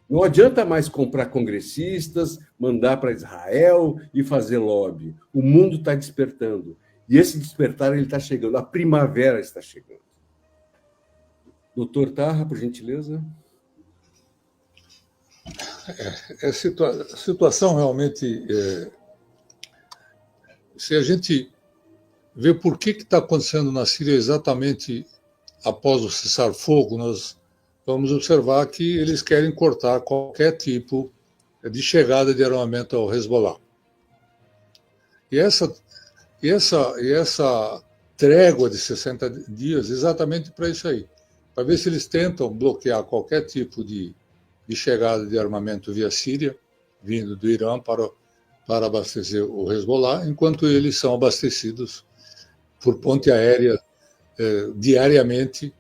Não adianta mais comprar congressistas, mandar para Israel e fazer lobby. O mundo está despertando. E esse despertar ele está chegando. A primavera está chegando. Doutor Tarra, por gentileza. A situação realmente... se a gente vê por que está acontecendo na Síria exatamente após o cessar-fogo, nós vamos observar que eles querem cortar qualquer tipo de chegada de armamento ao Hezbollah. E essa trégua de 60 dias, exatamente para isso aí, para ver se eles tentam bloquear qualquer tipo de chegada de armamento via Síria, vindo do Irã para abastecer o Hezbollah, enquanto eles são abastecidos por ponte aérea diariamente,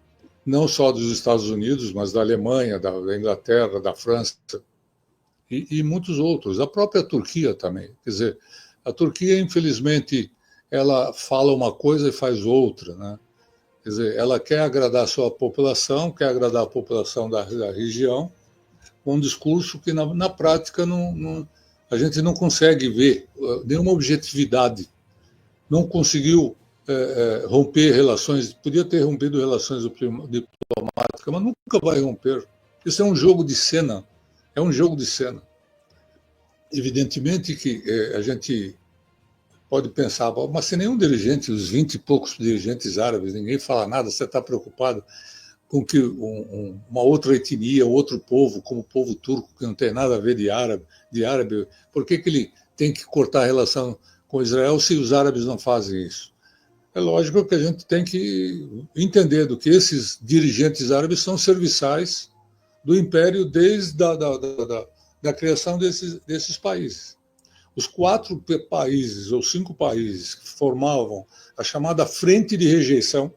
não só dos Estados Unidos, mas da Alemanha, da Inglaterra, da França e muitos outros. A própria Turquia também. Quer dizer, a Turquia, infelizmente, ela fala uma coisa e faz outra, né? Quer dizer, ela quer agradar a sua população, quer agradar a população da região, com um discurso que, na prática, a gente não consegue ver nenhuma objetividade. Não conseguiu romper relações, podia ter rompido relações diplomáticas, mas nunca vai romper. Isso é um jogo de cena, é um jogo de cena. Evidentemente que a gente pode pensar, mas se nenhum dirigente, os 20 e poucos dirigentes árabes, ninguém fala nada, você está preocupado com que uma outra etnia, outro povo, como o povo turco, que não tem nada a ver de árabe, por que ele tem que cortar a relação com Israel se os árabes não fazem isso? É lógico que a gente tem que entender do que esses dirigentes árabes são serviçais do império desde da criação desses países. Os 4 países ou 5 países que formavam a chamada Frente de Rejeição,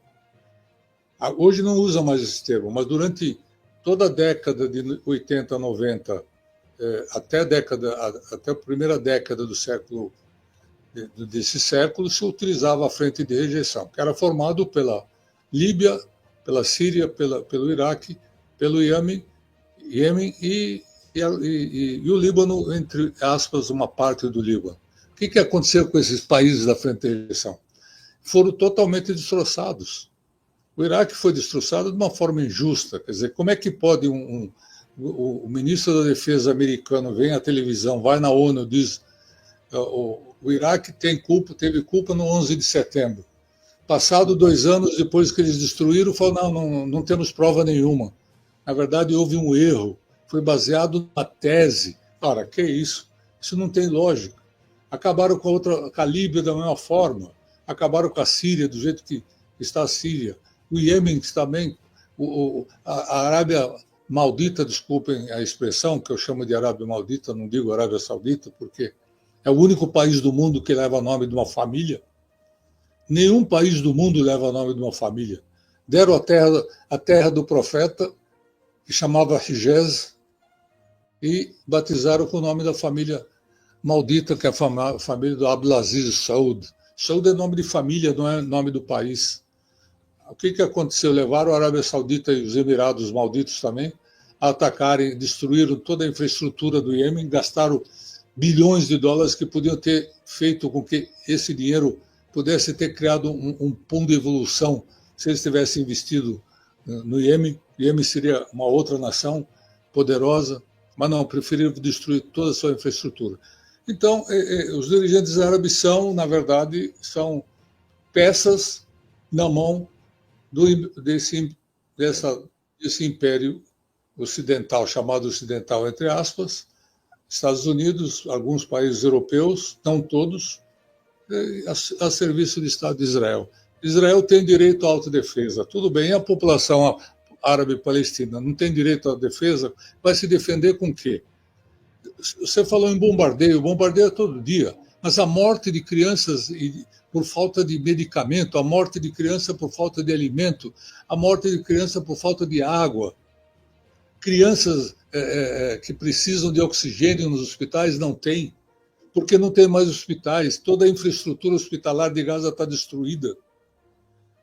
hoje não usa mais esse termo, mas durante toda a década de 80, 90, até a primeira década desse século, se utilizava a Frente de Rejeição, que era formado pela Líbia, pela Síria, pelo Iraque, pelo Iêmen e o Líbano, entre aspas, uma parte do Líbano. O que aconteceu com esses países da Frente de Rejeição? Foram totalmente destroçados. O Iraque foi destroçado de uma forma injusta. Quer dizer, como é que pode o ministro da Defesa americano vem à televisão, vai na ONU, diz o Iraque teve culpa no 11 de setembro. Passado 2 anos depois que eles destruíram, falou, não temos prova nenhuma. Na verdade, houve um erro. Foi baseado na tese. Cara, que isso? Isso não tem lógica. Acabaram com a Líbia da mesma forma. Acabaram com a Síria do jeito que está a Síria. O Iêmen também. A Arábia Maldita, desculpem a expressão, que eu chamo de Arábia Maldita, não digo Arábia Saudita, porque é o único país do mundo que leva o nome de uma família. Nenhum país do mundo leva o nome de uma família. Deram a terra do profeta, que chamava Hijaz, e batizaram com o nome da família maldita, que é a família do Abdulaziz Saud. Saud é nome de família, não é nome do país. O que aconteceu? Levaram a Arábia Saudita e os Emirados Malditos também a atacarem, destruíram toda a infraestrutura do Iêmen, gastaram bilhões de dólares que podiam ter feito com que esse dinheiro pudesse ter criado um ponto de evolução se eles tivessem investido no Iêmen. O Iêmen seria uma outra nação poderosa, mas não, preferiram destruir toda a sua infraestrutura. Então, os dirigentes árabes na verdade, são peças na mão desse império ocidental, chamado ocidental entre aspas, Estados Unidos, alguns países europeus, não todos, a serviço do Estado de Israel. Israel tem direito à autodefesa. Tudo bem, e a população árabe palestina não tem direito à defesa? Vai se defender com o quê? Você falou em bombardeio é todo dia, mas a morte de crianças por falta de medicamento, a morte de criança por falta de alimento, a morte de criança por falta de água, crianças que precisam de oxigênio nos hospitais não tem, porque não tem mais hospitais, toda a infraestrutura hospitalar de Gaza está destruída.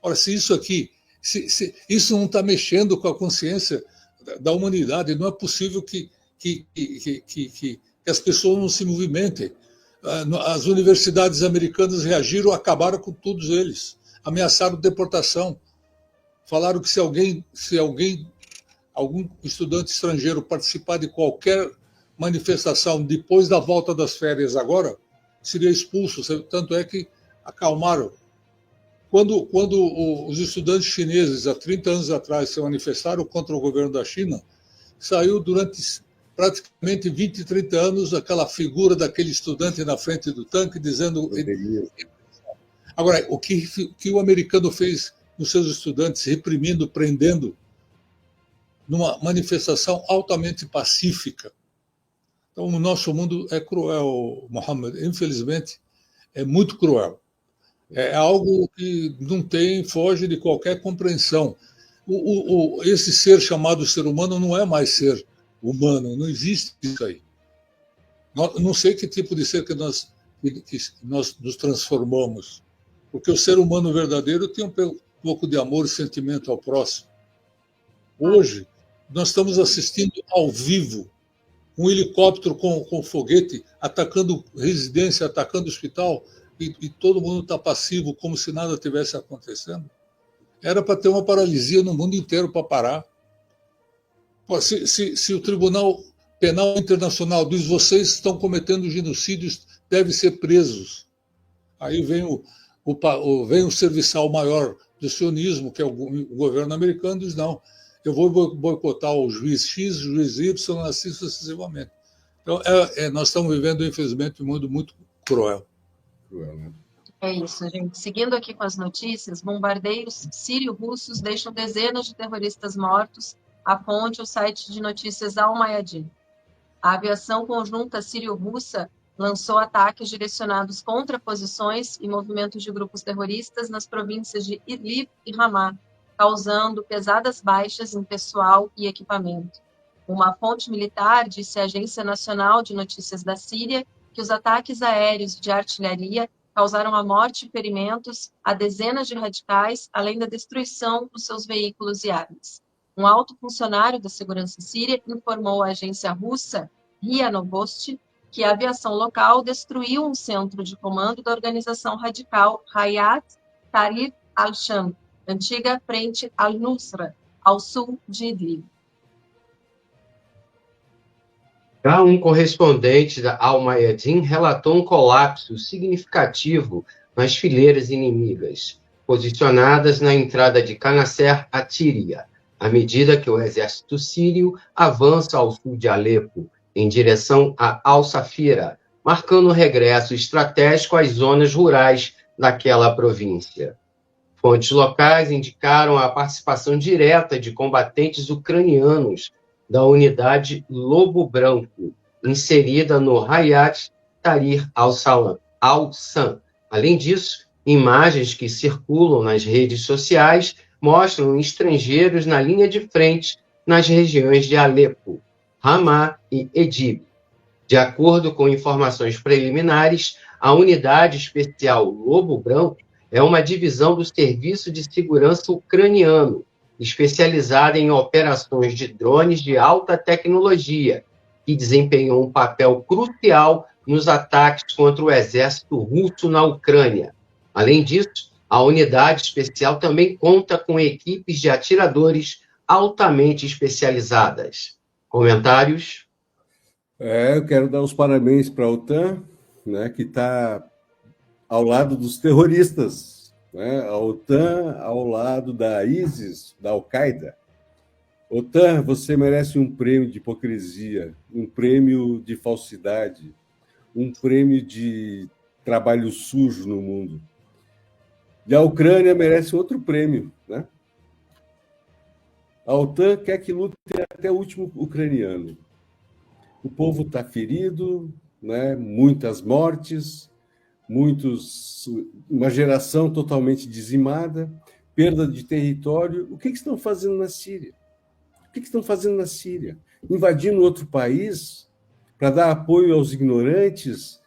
Ora, se isso aqui, se isso não está mexendo com a consciência da humanidade, não é possível que as pessoas não se movimentem. As universidades americanas reagiram, acabaram com todos eles, ameaçaram deportação, falaram que se algum estudante estrangeiro participar de qualquer manifestação depois da volta das férias agora, seria expulso. Tanto é que acalmaram. Quando os estudantes chineses, há 30 anos atrás, se manifestaram contra o governo da China, saiu durante praticamente 20, 30 anos aquela figura daquele estudante na frente do tanque dizendo... Agora, o que o americano fez nos seus estudantes, reprimindo, prendendo, numa manifestação altamente pacífica. Então, o nosso mundo é cruel, Mohammed. Infelizmente, é muito cruel. É algo que não foge de qualquer compreensão. Esse ser chamado ser humano não é mais ser humano, não existe isso aí. Não sei que tipo de ser que nós nos transformamos. Porque o ser humano verdadeiro tem um pouco de amor e sentimento ao próximo. Hoje, nós estamos assistindo ao vivo um helicóptero com foguete atacando residência, atacando hospital, e todo mundo está passivo, como se nada tivesse acontecendo. Era para ter uma paralisia no mundo inteiro para parar. Se o Tribunal Penal Internacional diz vocês estão cometendo genocídios, devem ser presos. Aí vem o serviçal maior do sionismo, que é o governo americano, diz não, eu vou boicotar o juiz X, o juiz Y, assim sucessivamente. Então, nós estamos vivendo, infelizmente, um mundo muito cruel. Né? É isso, gente. Seguindo aqui com as notícias, bombardeios sírio-russos deixam dezenas de terroristas mortos, a fonte, o site de notícias Al Mayadin. A aviação conjunta sírio-russa lançou ataques direcionados contra posições e movimentos de grupos terroristas nas províncias de Idlib e Ramá, causando pesadas baixas em pessoal e equipamento. Uma fonte militar disse à Agência Nacional de Notícias da Síria que os ataques aéreos de artilharia causaram a morte e ferimentos a dezenas de radicais, além da destruição dos seus veículos e armas. Um alto funcionário da segurança síria informou à agência russa RIA Novosti que a aviação local destruiu um centro de comando da organização radical Hayat Tahrir al-Sham, antiga Frente al-Nusra, ao sul de Idlib. Já um correspondente da Al Mayadin relatou um colapso significativo nas fileiras inimigas, posicionadas na entrada de Qanasser Attiria, à medida que o exército sírio avança ao sul de Alepo, em direção a Al-Safira, marcando o regresso estratégico às zonas rurais daquela província. Fontes locais indicaram a participação direta de combatentes ucranianos da unidade Lobo Branco, inserida no Hayat Tahrir al-Sham. Além disso, imagens que circulam nas redes sociais mostram estrangeiros na linha de frente nas regiões de Alepo, Ramá e Idlib. De acordo com informações preliminares, a unidade especial Lobo Branco é uma divisão do Serviço de Segurança ucraniano, especializada em operações de drones de alta tecnologia, que desempenhou um papel crucial nos ataques contra o exército russo na Ucrânia. Além disso, a unidade especial também conta com equipes de atiradores altamente especializadas. Comentários? Eu quero dar os parabéns para a OTAN, né, que está ao lado dos terroristas. Né? A OTAN ao lado da ISIS, da Al-Qaeda. OTAN, você merece um prêmio de hipocrisia, um prêmio de falsidade, um prêmio de trabalho sujo no mundo. E a Ucrânia merece outro prêmio. Né? A OTAN quer que lute até o último ucraniano. O povo está ferido, né? Muitas mortes, uma geração totalmente dizimada, perda de território. O que estão fazendo na Síria? O que estão fazendo na Síria? Invadindo outro país para dar apoio aos ignorantes,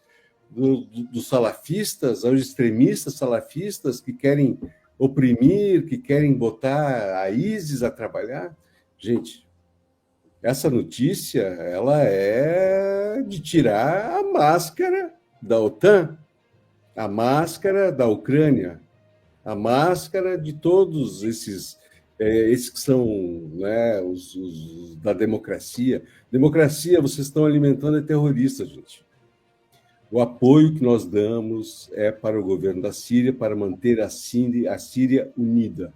dos salafistas, aos extremistas salafistas que querem oprimir, que querem botar a ISIS a trabalhar? Gente, essa notícia ela é de tirar a máscara da OTAN, a máscara da Ucrânia, a máscara de todos esses que são, né, os da democracia. Democracia, vocês estão alimentando terroristas, gente. O apoio que nós damos é para o governo da Síria, para manter a Síria unida.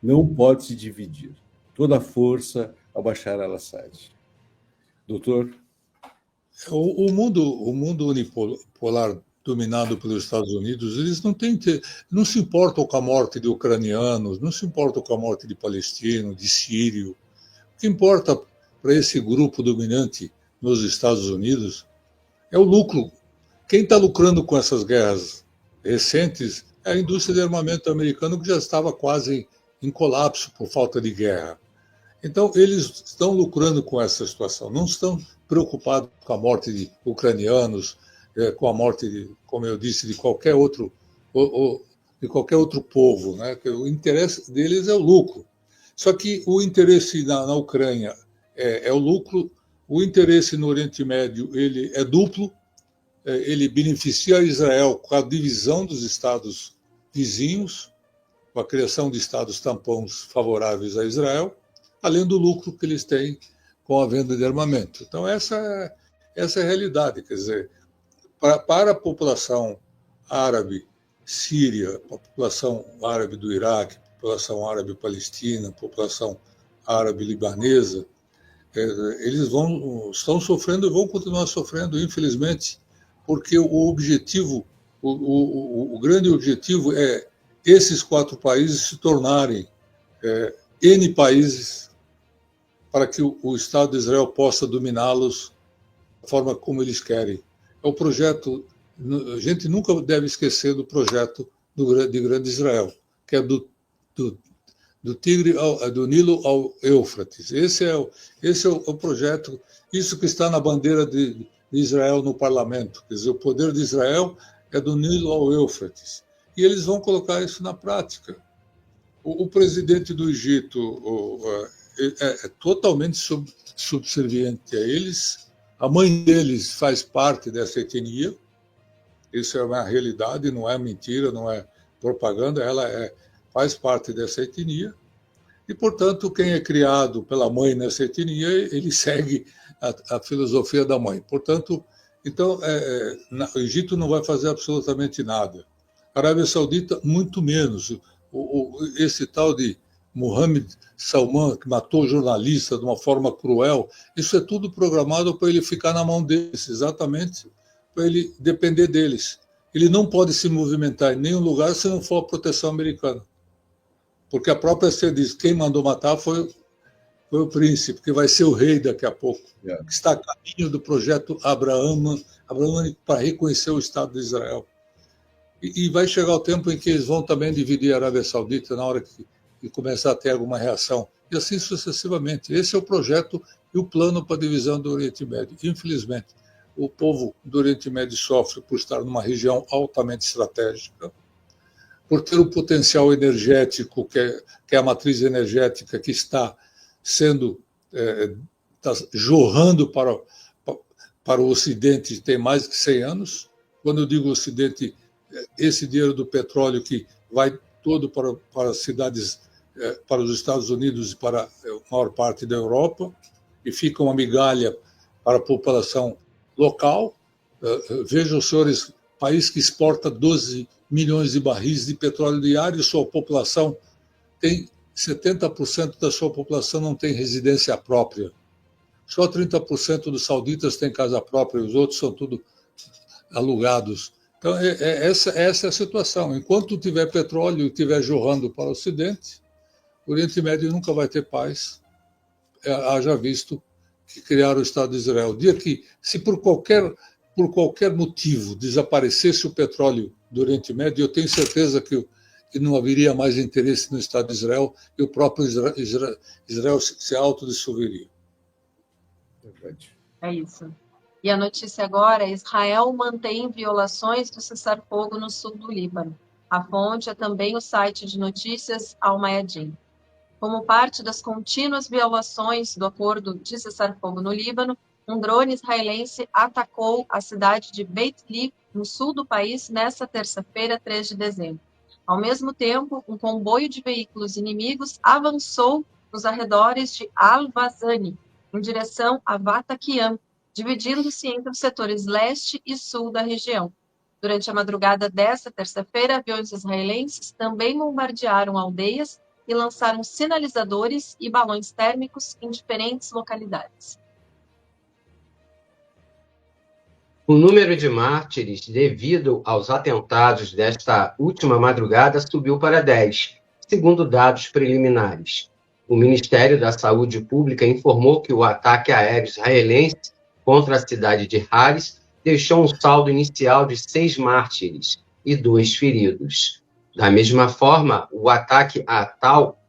Não pode se dividir. Toda a força ao Bashar al-Assad. Doutor? O mundo unipolar dominado pelos Estados Unidos, eles não se importam com a morte de ucranianos, não se importam com a morte de palestino, de sírio. O que importa para esse grupo dominante nos Estados Unidos é o lucro. Quem está lucrando com essas guerras recentes é a indústria de armamento americano, que já estava quase em colapso por falta de guerra. Então, eles estão lucrando com essa situação, não estão preocupados com a morte de ucranianos, com a morte, como eu disse, de qualquer outro, de qualquer outro povo, né? O interesse deles é o lucro. Só que o interesse na Ucrânia é o lucro, o interesse no Oriente Médio ele é duplo, ele beneficia Israel com a divisão dos estados vizinhos, com a criação de estados tampões favoráveis a Israel, além do lucro que eles têm com a venda de armamento. Então, essa é a realidade. Quer dizer, para a população árabe síria, a população árabe do Iraque, a população árabe palestina, a população árabe libanesa, eles estão sofrendo e vão continuar sofrendo, infelizmente, porque o objetivo, o grande objetivo é esses 4 países se tornarem N países para que o Estado de Israel possa dominá-los da forma como eles querem. É o projeto, a gente nunca deve esquecer do projeto de Grande Israel, que é do Tigre, do Nilo ao Éufrates. Esse é o projeto, isso que está na bandeira de Israel no parlamento. Quer dizer, o poder de Israel é do Nilo ao Éufrates. E eles vão colocar isso na prática. O presidente do Egito é totalmente subserviente a eles. A mãe deles faz parte dessa etnia. Isso é uma realidade, não é mentira, não é propaganda. Ela faz parte dessa etnia. E, portanto, quem é criado pela mãe nessa etnia, ele segue a filosofia da mãe. Portanto, então, o Egito não vai fazer absolutamente nada. A Arábia Saudita, muito menos. Esse tal de Mohammed Salman, que matou o jornalista de uma forma cruel, isso é tudo programado para ele ficar na mão deles, exatamente para ele depender deles. Ele não pode se movimentar em nenhum lugar se não for a proteção americana. Porque a própria CIA diz que quem mandou matar foi o príncipe, que vai ser o rei daqui a pouco, que está a caminho do projeto abraâmico para reconhecer o Estado de Israel. E vai chegar o tempo em que eles vão também dividir a Arábia Saudita na hora que começar a ter alguma reação. E assim sucessivamente. Esse é o projeto e o plano para a divisão do Oriente Médio. Infelizmente, o povo do Oriente Médio sofre por estar numa região altamente estratégica, por ter o potencial energético, que é a matriz energética que está sendo está jorrando para o Ocidente tem mais de 100 anos. Quando eu digo Ocidente, esse dinheiro do petróleo que vai todo para as cidades, para os Estados Unidos e para a maior parte da Europa, e fica uma migalha para a população local. Vejam, senhores, país que exporta 12 milhões de barris de petróleo diário, sua população tem 70% da sua população não tem residência própria. Só 30% dos sauditas têm casa própria, os outros são tudo alugados. Então, essa é a situação. Enquanto tiver petróleo e estiver jorrando para o Ocidente, o Oriente Médio nunca vai ter paz. Haja visto que criaram o Estado de Israel. O dia que, se por qualquer motivo desaparecesse o petróleo do Oriente Médio, eu tenho certeza que não haveria mais interesse no Estado de Israel e o próprio Israel se autodissolveria. É isso. E a notícia agora é: Israel mantém violações do cessar-fogo no sul do Líbano. A fonte é também o site de notícias Al Mayadin. Como parte das contínuas violações do acordo de cessar-fogo no Líbano, um drone israelense atacou a cidade de Beit Li, no sul do país, nesta terça-feira, 3 de dezembro. Ao mesmo tempo, um comboio de veículos inimigos avançou nos arredores de Al-Wazani, em direção a Vatakiam, dividindo-se entre os setores leste e sul da região. Durante a madrugada desta terça-feira, aviões israelenses também bombardearam aldeias e lançaram sinalizadores e balões térmicos em diferentes localidades. O número de mártires devido aos atentados desta última madrugada subiu para 10, segundo dados preliminares. O Ministério da Saúde Pública informou que o ataque aéreo israelense contra a cidade de Haris deixou um saldo inicial de 6 mártires e 2 feridos. Da mesma forma, o ataque a Tal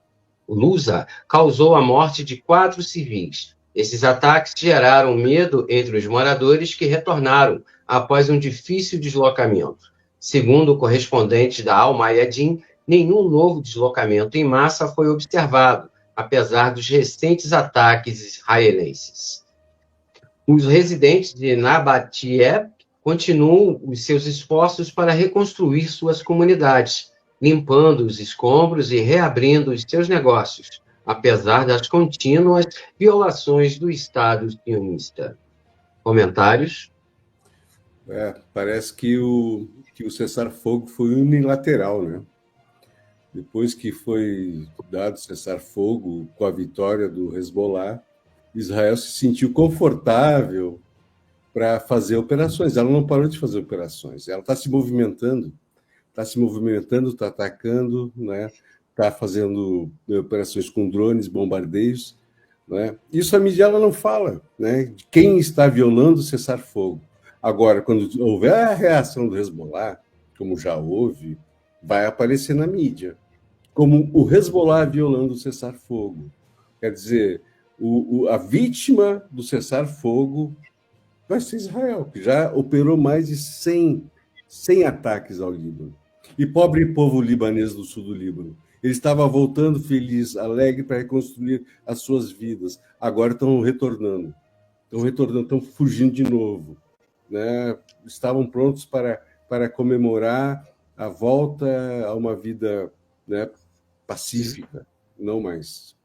Luza causou a morte de 4 civis. Esses ataques geraram medo entre os moradores que retornaram após um difícil deslocamento. Segundo o correspondente da Al Mayadeen, nenhum novo deslocamento em massa foi observado, apesar dos recentes ataques israelenses. Os residentes de Nabateeh continuam os seus esforços para reconstruir suas comunidades, limpando os escombros e reabrindo os seus negócios, apesar das contínuas violações do Estado sionista. Comentários? Parece que o cessar-fogo foi unilateral, né? Depois que foi dado cessar-fogo com a vitória do Hezbollah, Israel se sentiu confortável para fazer operações. Ela não parou de fazer operações. Ela está se movimentando, está atacando, né? Está fazendo operações com drones, bombardeios, né? Isso a mídia ela não fala, né? De quem está violando o cessar-fogo. Agora, quando houver a reação do Hezbollah, como já houve, vai aparecer na mídia, como o Hezbollah violando o cessar-fogo. Quer dizer, a vítima do cessar-fogo vai ser Israel, que já operou mais de 100 ataques ao Líbano. E pobre povo libanês do sul do Líbano. Ele estava voltando feliz, alegre para reconstruir as suas vidas. Agora estão retornando, estão fugindo de novo, né? Estavam prontos para comemorar a volta a uma vida, né, pacífica, não mais.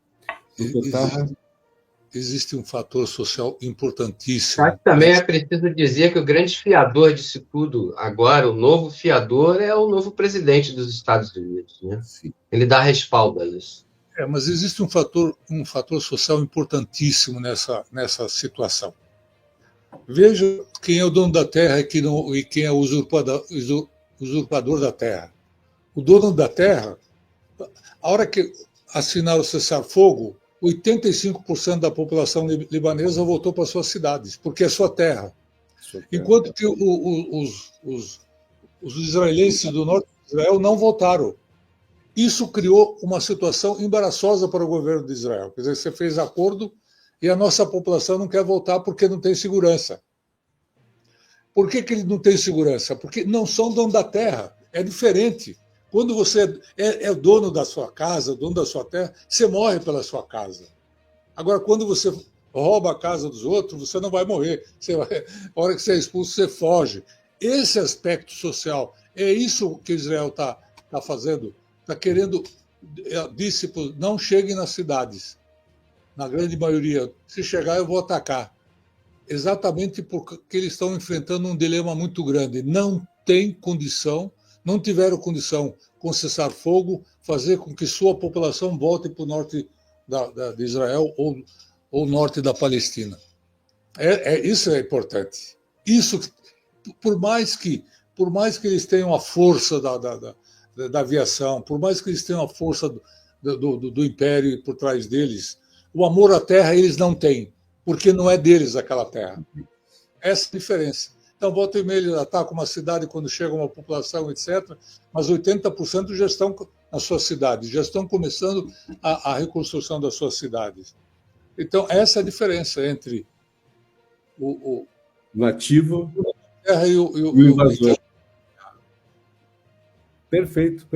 Existe um fator social importantíssimo. Mas também é preciso dizer que o grande fiador disso tudo agora, o novo fiador, é o novo presidente dos Estados Unidos, né? Sim. Ele dá respaldo a isso. Mas existe um fator social importantíssimo nessa situação. Veja quem é o dono da terra e quem é o usurpador da terra. O dono da terra, a hora que assinaram o cessar-fogo, 85% da população libanesa voltou para suas cidades, porque é sua terra. Enquanto que os israelenses do norte de Israel não votaram. Isso criou uma situação embaraçosa para o governo de Israel. Quer dizer, você fez acordo e a nossa população não quer votar porque não tem segurança. Por que ele não tem segurança? Porque não são dono da terra. É diferente. Quando você é dono da sua casa, dono da sua terra, você morre pela sua casa. Agora, quando você rouba a casa dos outros, você não vai morrer. A hora que você é expulso, você foge. Esse aspecto social, é isso que Israel está fazendo. Está querendo, discípulos, não cheguem nas cidades. Na grande maioria. Se chegar, eu vou atacar. Exatamente porque eles estão enfrentando um dilema muito grande. Não tem condição, não tiveram condição, com cessar-fogo, fazer com que sua população volte para o norte de Israel ou norte da Palestina. Isso é importante. Isso, por mais que eles tenham a força da aviação, por mais que eles tenham a força do império por trás deles, o amor à terra eles não têm, porque não é deles aquela terra. Essa é a diferença. Então, volta e meia, eles atacam uma cidade quando chega uma população, etc., mas 80% já estão nas suas cidades, já estão começando a reconstrução das suas cidades. Então, essa é a diferença entre o nativo terra e o invasor. Perfeito.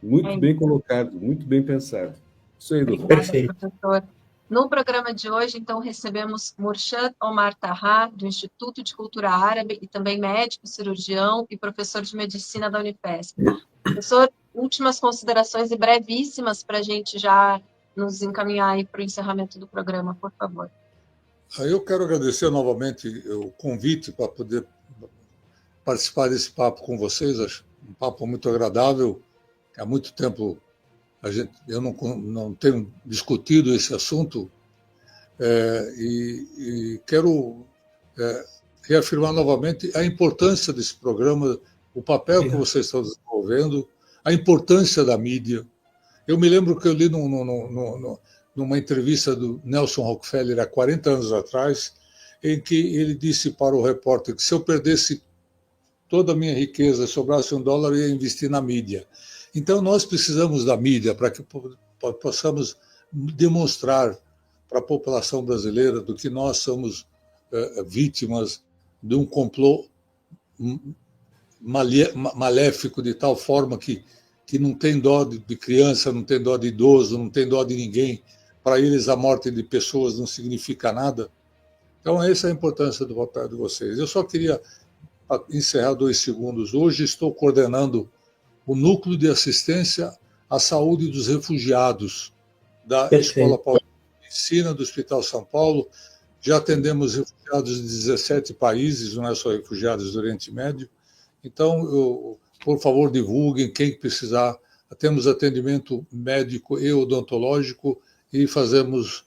Muito bem colocado, muito bem pensado. Isso aí, doutor. Perfeito. Professor. No programa de hoje, então, recebemos Murshad Omar Taha, do Instituto de Cultura Árabe, e também médico, cirurgião e professor de medicina da Unifesp. Professor, últimas considerações e brevíssimas para a gente já nos encaminhar para o encerramento do programa, por favor. Eu quero agradecer novamente o convite para poder participar desse papo com vocês. Acho um papo muito agradável. Há muito tempo eu não tenho discutido esse assunto e quero reafirmar novamente a importância desse programa, o papel que vocês estão desenvolvendo, a importância da mídia. Eu me lembro que eu li numa entrevista do Nelson Rockefeller há 40 anos atrás, em que ele disse para o repórter que se eu perdesse toda a minha riqueza, sobrasse $1, eu ia investir na mídia. Então, nós precisamos da mídia para que possamos demonstrar para a população brasileira do que nós somos vítimas de um complô maléfico de tal forma que não tem dó de criança, não tem dó de idoso, não tem dó de ninguém. Para eles, a morte de pessoas não significa nada. Então, essa é a importância do papel de vocês. Eu só queria encerrar 2 segundos. Hoje estou coordenando o Núcleo de Assistência à Saúde dos Refugiados da Escola Paulista de Medicina do Hospital São Paulo. Já atendemos refugiados de 17 países, não é só refugiados do Oriente Médio. Então, por favor, divulguem quem precisar. Temos atendimento médico e odontológico e fazemos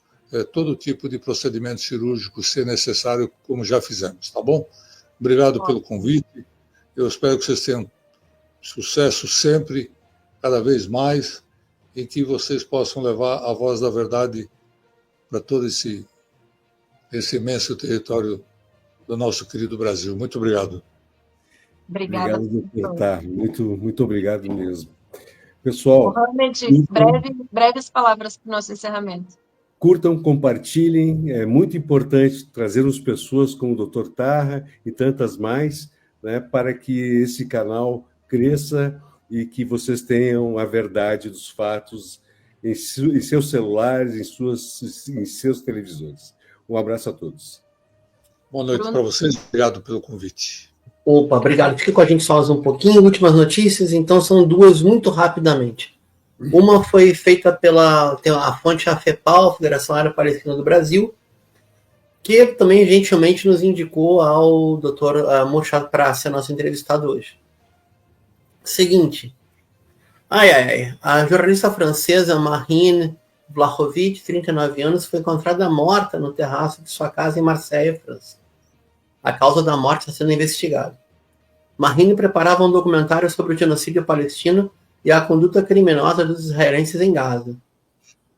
todo tipo de procedimento cirúrgico, se necessário, como já fizemos, tá bom? Obrigado pelo convite. Eu espero que vocês tenham sucesso sempre, cada vez mais, e que vocês possam levar a voz da verdade para todo esse imenso território do nosso querido Brasil. Muito obrigado. Obrigada. Obrigado, doutor Tarra. Muito obrigado mesmo. Pessoal, Mohamed, breves palavras para o nosso encerramento. Curtam, compartilhem, é muito importante trazermos pessoas como o Dr. Tarra e tantas mais, né, para que esse canal cresça e que vocês tenham a verdade dos fatos em seus celulares, em seus televisores. Um abraço a todos. Boa noite para vocês, obrigado pelo convite. Opa, obrigado. Fica com a gente só um pouquinho. Últimas notícias, então, são 2 muito rapidamente. Uma foi feita tem a fonte AFEPAL, Federação Árabe Palestina do Brasil, que também gentilmente nos indicou ao Dr. Murchad para ser nosso entrevistado hoje. Seguinte. A jornalista francesa Marine Vlahovic, 39 anos, foi encontrada morta no terraço de sua casa em Marseille, França. A causa da morte está sendo investigada. Marine preparava um documentário sobre o genocídio palestino e a conduta criminosa dos israelenses em Gaza.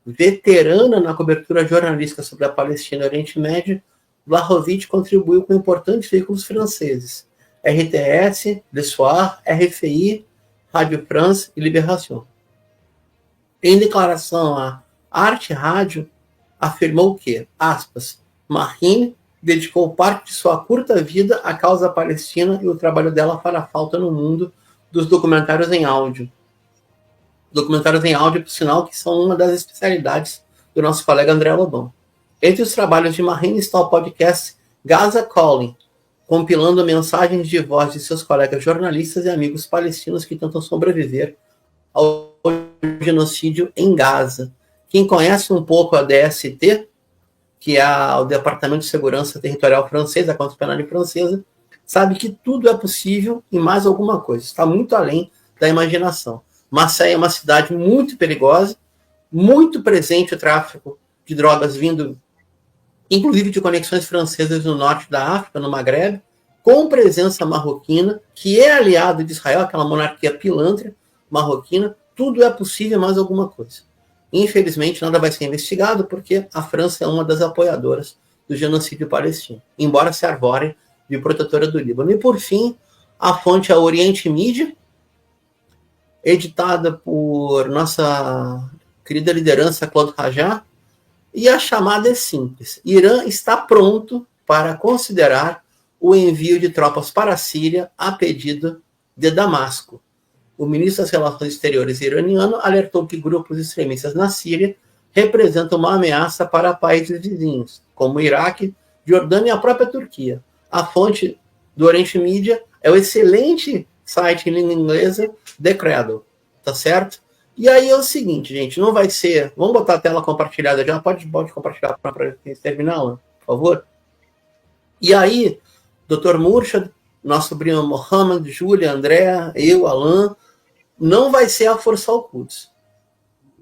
Veterana na cobertura jornalística sobre a Palestina e o Oriente Médio, Vlahovic contribuiu com importantes veículos franceses, RTS, Le Soir, RFI, Rádio France e Libération. Em declaração à Arte Rádio, afirmou que, aspas, Marine dedicou parte de sua curta vida à causa palestina e o trabalho dela fará falta no mundo dos documentários em áudio. Documentários em áudio, por sinal, que são uma das especialidades do nosso colega André Lobão. Entre os trabalhos de Marine está o podcast Gaza Calling, compilando mensagens de voz de seus colegas jornalistas e amigos palestinos que tentam sobreviver ao genocídio em Gaza. Quem conhece um pouco a DST, que é o Departamento de Segurança Territorial francês, a Conta Penal francesa, sabe que tudo é possível e mais alguma coisa. Está muito além da imaginação. Marseille é uma cidade muito perigosa, muito presente o tráfico de drogas vindo, inclusive de conexões francesas no norte da África, no Magrebe, com presença marroquina, que é aliado de Israel, aquela monarquia pilantra marroquina. Tudo é possível, mais alguma coisa. Infelizmente, nada vai ser investigado, porque a França é uma das apoiadoras do genocídio palestino, embora se arvore de protetora do Líbano. E, por fim, a fonte é a Oriente Mídia, editada por nossa querida liderança Claude Rajá, e a chamada é simples. Irã está pronto para considerar o envio de tropas para a Síria a pedido de Damasco. O ministro das Relações Exteriores iraniano alertou que grupos extremistas na Síria representam uma ameaça para países vizinhos, como o Iraque, Jordânia e a própria Turquia. A fonte do Oriente Mídia é o excelente site em língua inglesa The Cradle, tá certo? E aí é o seguinte, gente, não vai ser... Vamos botar a tela compartilhada já? Pode compartilhar para terminar, por favor? E aí, Dr. Murchad, nosso primo Mohamed, Júlia, André, eu, Alain, não vai ser a Força Al-Quds.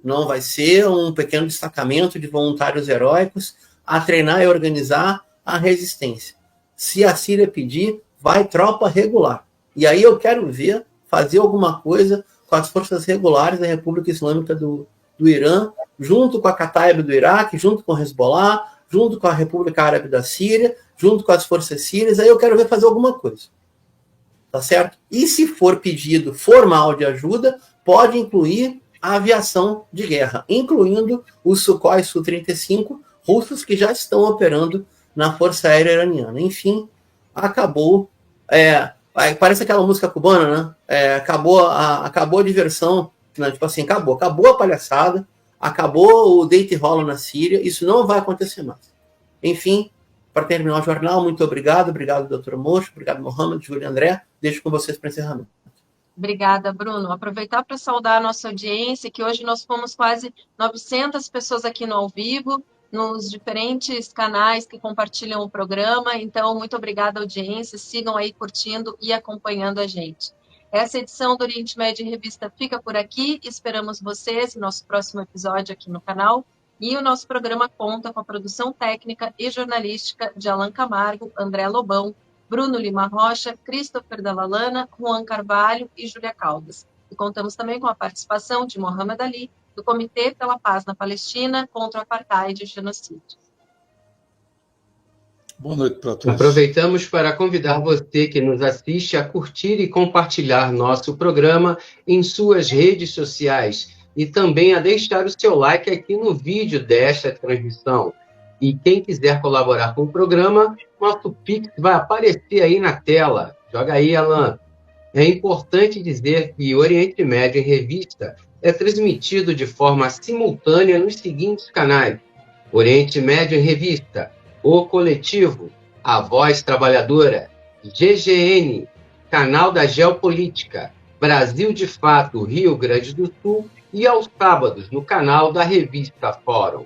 Não vai ser um pequeno destacamento de voluntários heróicos a treinar e organizar a resistência. Se a Síria pedir, vai tropa regular. E aí eu quero ver fazer alguma coisa com as forças regulares da República Islâmica do Irã, junto com a Kataib do Iraque, junto com o Hezbollah, junto com a República Árabe da Síria, junto com as forças sírias. Aí eu quero ver fazer alguma coisa. Tá certo? E se for pedido formal de ajuda, pode incluir a aviação de guerra, incluindo os Sukhoi Su-35 russos que já estão operando na Força Aérea Iraniana. Enfim, acabou Parece aquela música cubana, né? Acabou a diversão, né? Tipo assim, acabou a palhaçada, acabou o deite e rola na Síria, isso não vai acontecer mais. Enfim, para terminar o jornal, muito obrigado, doutor Mocho, obrigado, Mohamed, Júlia, André, deixo com vocês para encerramento. Obrigada, Bruno. Aproveitar para saudar a nossa audiência, que hoje nós fomos quase 900 pessoas aqui no ao vivo, nos diferentes canais que compartilham o programa. Então, muito obrigada, audiência. Sigam aí curtindo e acompanhando a gente. Essa edição do Oriente Médio em Revista fica por aqui. Esperamos vocês no nosso próximo episódio aqui no canal. E o nosso programa conta com a produção técnica e jornalística de Alan Camargo, André Lobão, Bruno Lima Rocha, Christopher Dalalana, Juan Carvalho e Júlia Caldas. E contamos também com a participação de Mohamed Ali, do Comitê pela Paz na Palestina contra o Apartheid e o Genocídio. Boa noite para todos. Aproveitamos para convidar você que nos assiste a curtir e compartilhar nosso programa em suas redes sociais e também a deixar o seu like aqui no vídeo desta transmissão. E quem quiser colaborar com o programa, nosso Pix vai aparecer aí na tela. Joga aí, Alan. É importante dizer que Oriente Médio em Revista é transmitido de forma simultânea nos seguintes canais: Oriente Médio em Revista, O Coletivo, A Voz Trabalhadora, GGN, Canal da Geopolítica, Brasil de Fato, Rio Grande do Sul e aos sábados no canal da Revista Fórum.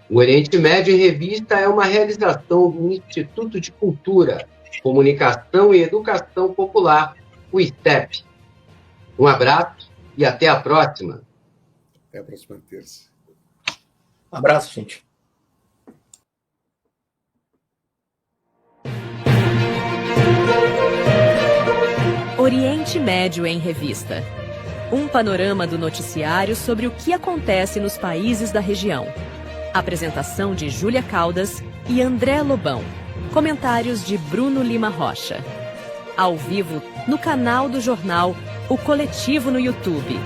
O Oriente Médio em Revista é uma realização do Instituto de Cultura, Comunicação e Educação Popular, o ICEP. Um abraço e até a próxima. Até a próxima terça. Um abraço, gente. Oriente Médio em Revista. Um panorama do noticiário sobre o que acontece nos países da região. Apresentação de Júlia Caldas e André Lobão. Comentários de Bruno Lima Rocha. Ao vivo no canal do jornal O Coletivo no YouTube.